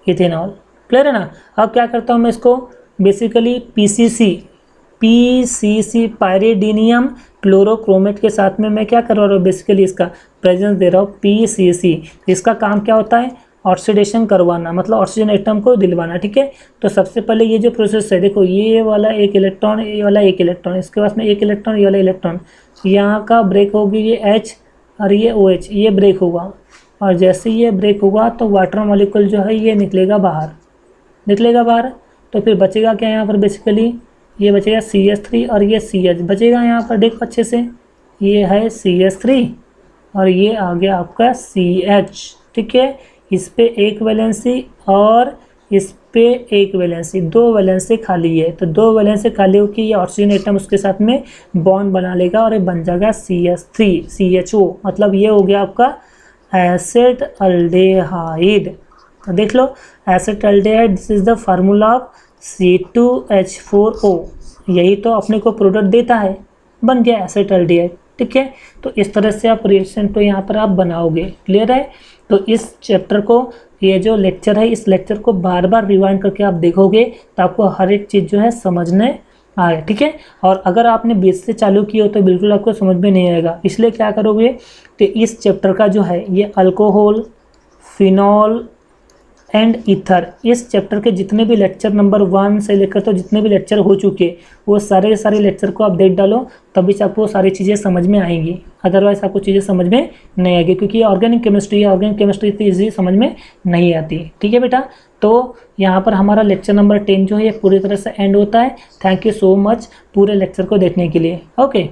इथेनॉल। क्लियर है ना। अब क्या करता हूँ मैं इसको बेसिकली PCC पायरिडीनियम क्लोरोक्रोमेट के साथ में मैं क्या करवा रहा हूँ बेसिकली इसका प्रेजेंस दे रहा हूँ PCC। इसका काम क्या होता है, ऑक्सीडेशन करवाना, मतलब ऑक्सीजन एटम को दिलवाना, ठीक है। तो सबसे पहले ये जो प्रोसेस है, देखो ये वाला एक इलेक्ट्रॉन, ये वाला एक इलेक्ट्रॉन, इसके पास में एक इलेक्ट्रॉन, ये वाला इलेक्ट्रॉन, यहाँ का ब्रेक होगी, ये H और ये OH, ये ब्रेक होगा। और जैसे ये ब्रेक होगा तो वाटर मॉलिक्यूल जो है ये निकलेगा बाहर, निकलेगा बाहर। तो फिर बचेगा क्या यहाँ पर बेसिकली, ये बचेगा CH3 और ये CH बचेगा यहाँ पर। देखो अच्छे से, ये है CH3 और ये आ गया आपका CH, ठीक है। इस पे एक वैलेंसी और इस पे एक वैलेंसी, दो वैलेंसी खाली है। तो दो वैलेंसी खाली हो कि ये ऑक्सीजन एटम उसके साथ में बॉन्ड बना लेगा और ये बन जाएगा CH3 CHO, मतलब ये हो गया आपका एसिटल्डेहाइड। तो देख लो, acetaldehyde, this is the formula of C2H4O, यही तो अपने को प्रोडक्ट देता है, बन गया एसिटल्डेहाइड, ठीक है। तो इस तरह से आप रिएक्शन तो यहाँ पर आप बनाओगे। क्लियर है। तो इस चैप्टर को, ये जो लेक्चर है, इस लेक्चर को बार बार रिवाइंड करके आप देखोगे तो आपको हर एक चीज़ जो है समझने आए, ठीक है। और अगर आपने बेस से चालू किया हो तो बिल्कुल आपको समझ में नहीं आएगा। इसलिए क्या करोगे, तो इस चैप्टर का जो है ये अल्कोहल, फिनॉल एंड ईथर, इस चैप्टर के जितने भी लेक्चर नंबर 1 से लेकर तो जितने भी लेक्चर हो चुके वो सारे सारे लेक्चर को आप देख डालो, तभी से आपको सारी चीज़ें समझ में आएंगी। अदरवाइज आपको चीज़ें समझ में नहीं आएगी, क्योंकि ऑर्गेनिक केमिस्ट्री है, ऑर्गेनिक केमिस्ट्री इतनी ईजी समझ में नहीं आती, ठीक है बेटा। तो यहाँ पर हमारा लेक्चर नंबर 10 जो है ये पूरी तरह से एंड होता है। थैंक यू सो मच पूरे लेक्चर को देखने के लिए। ओके।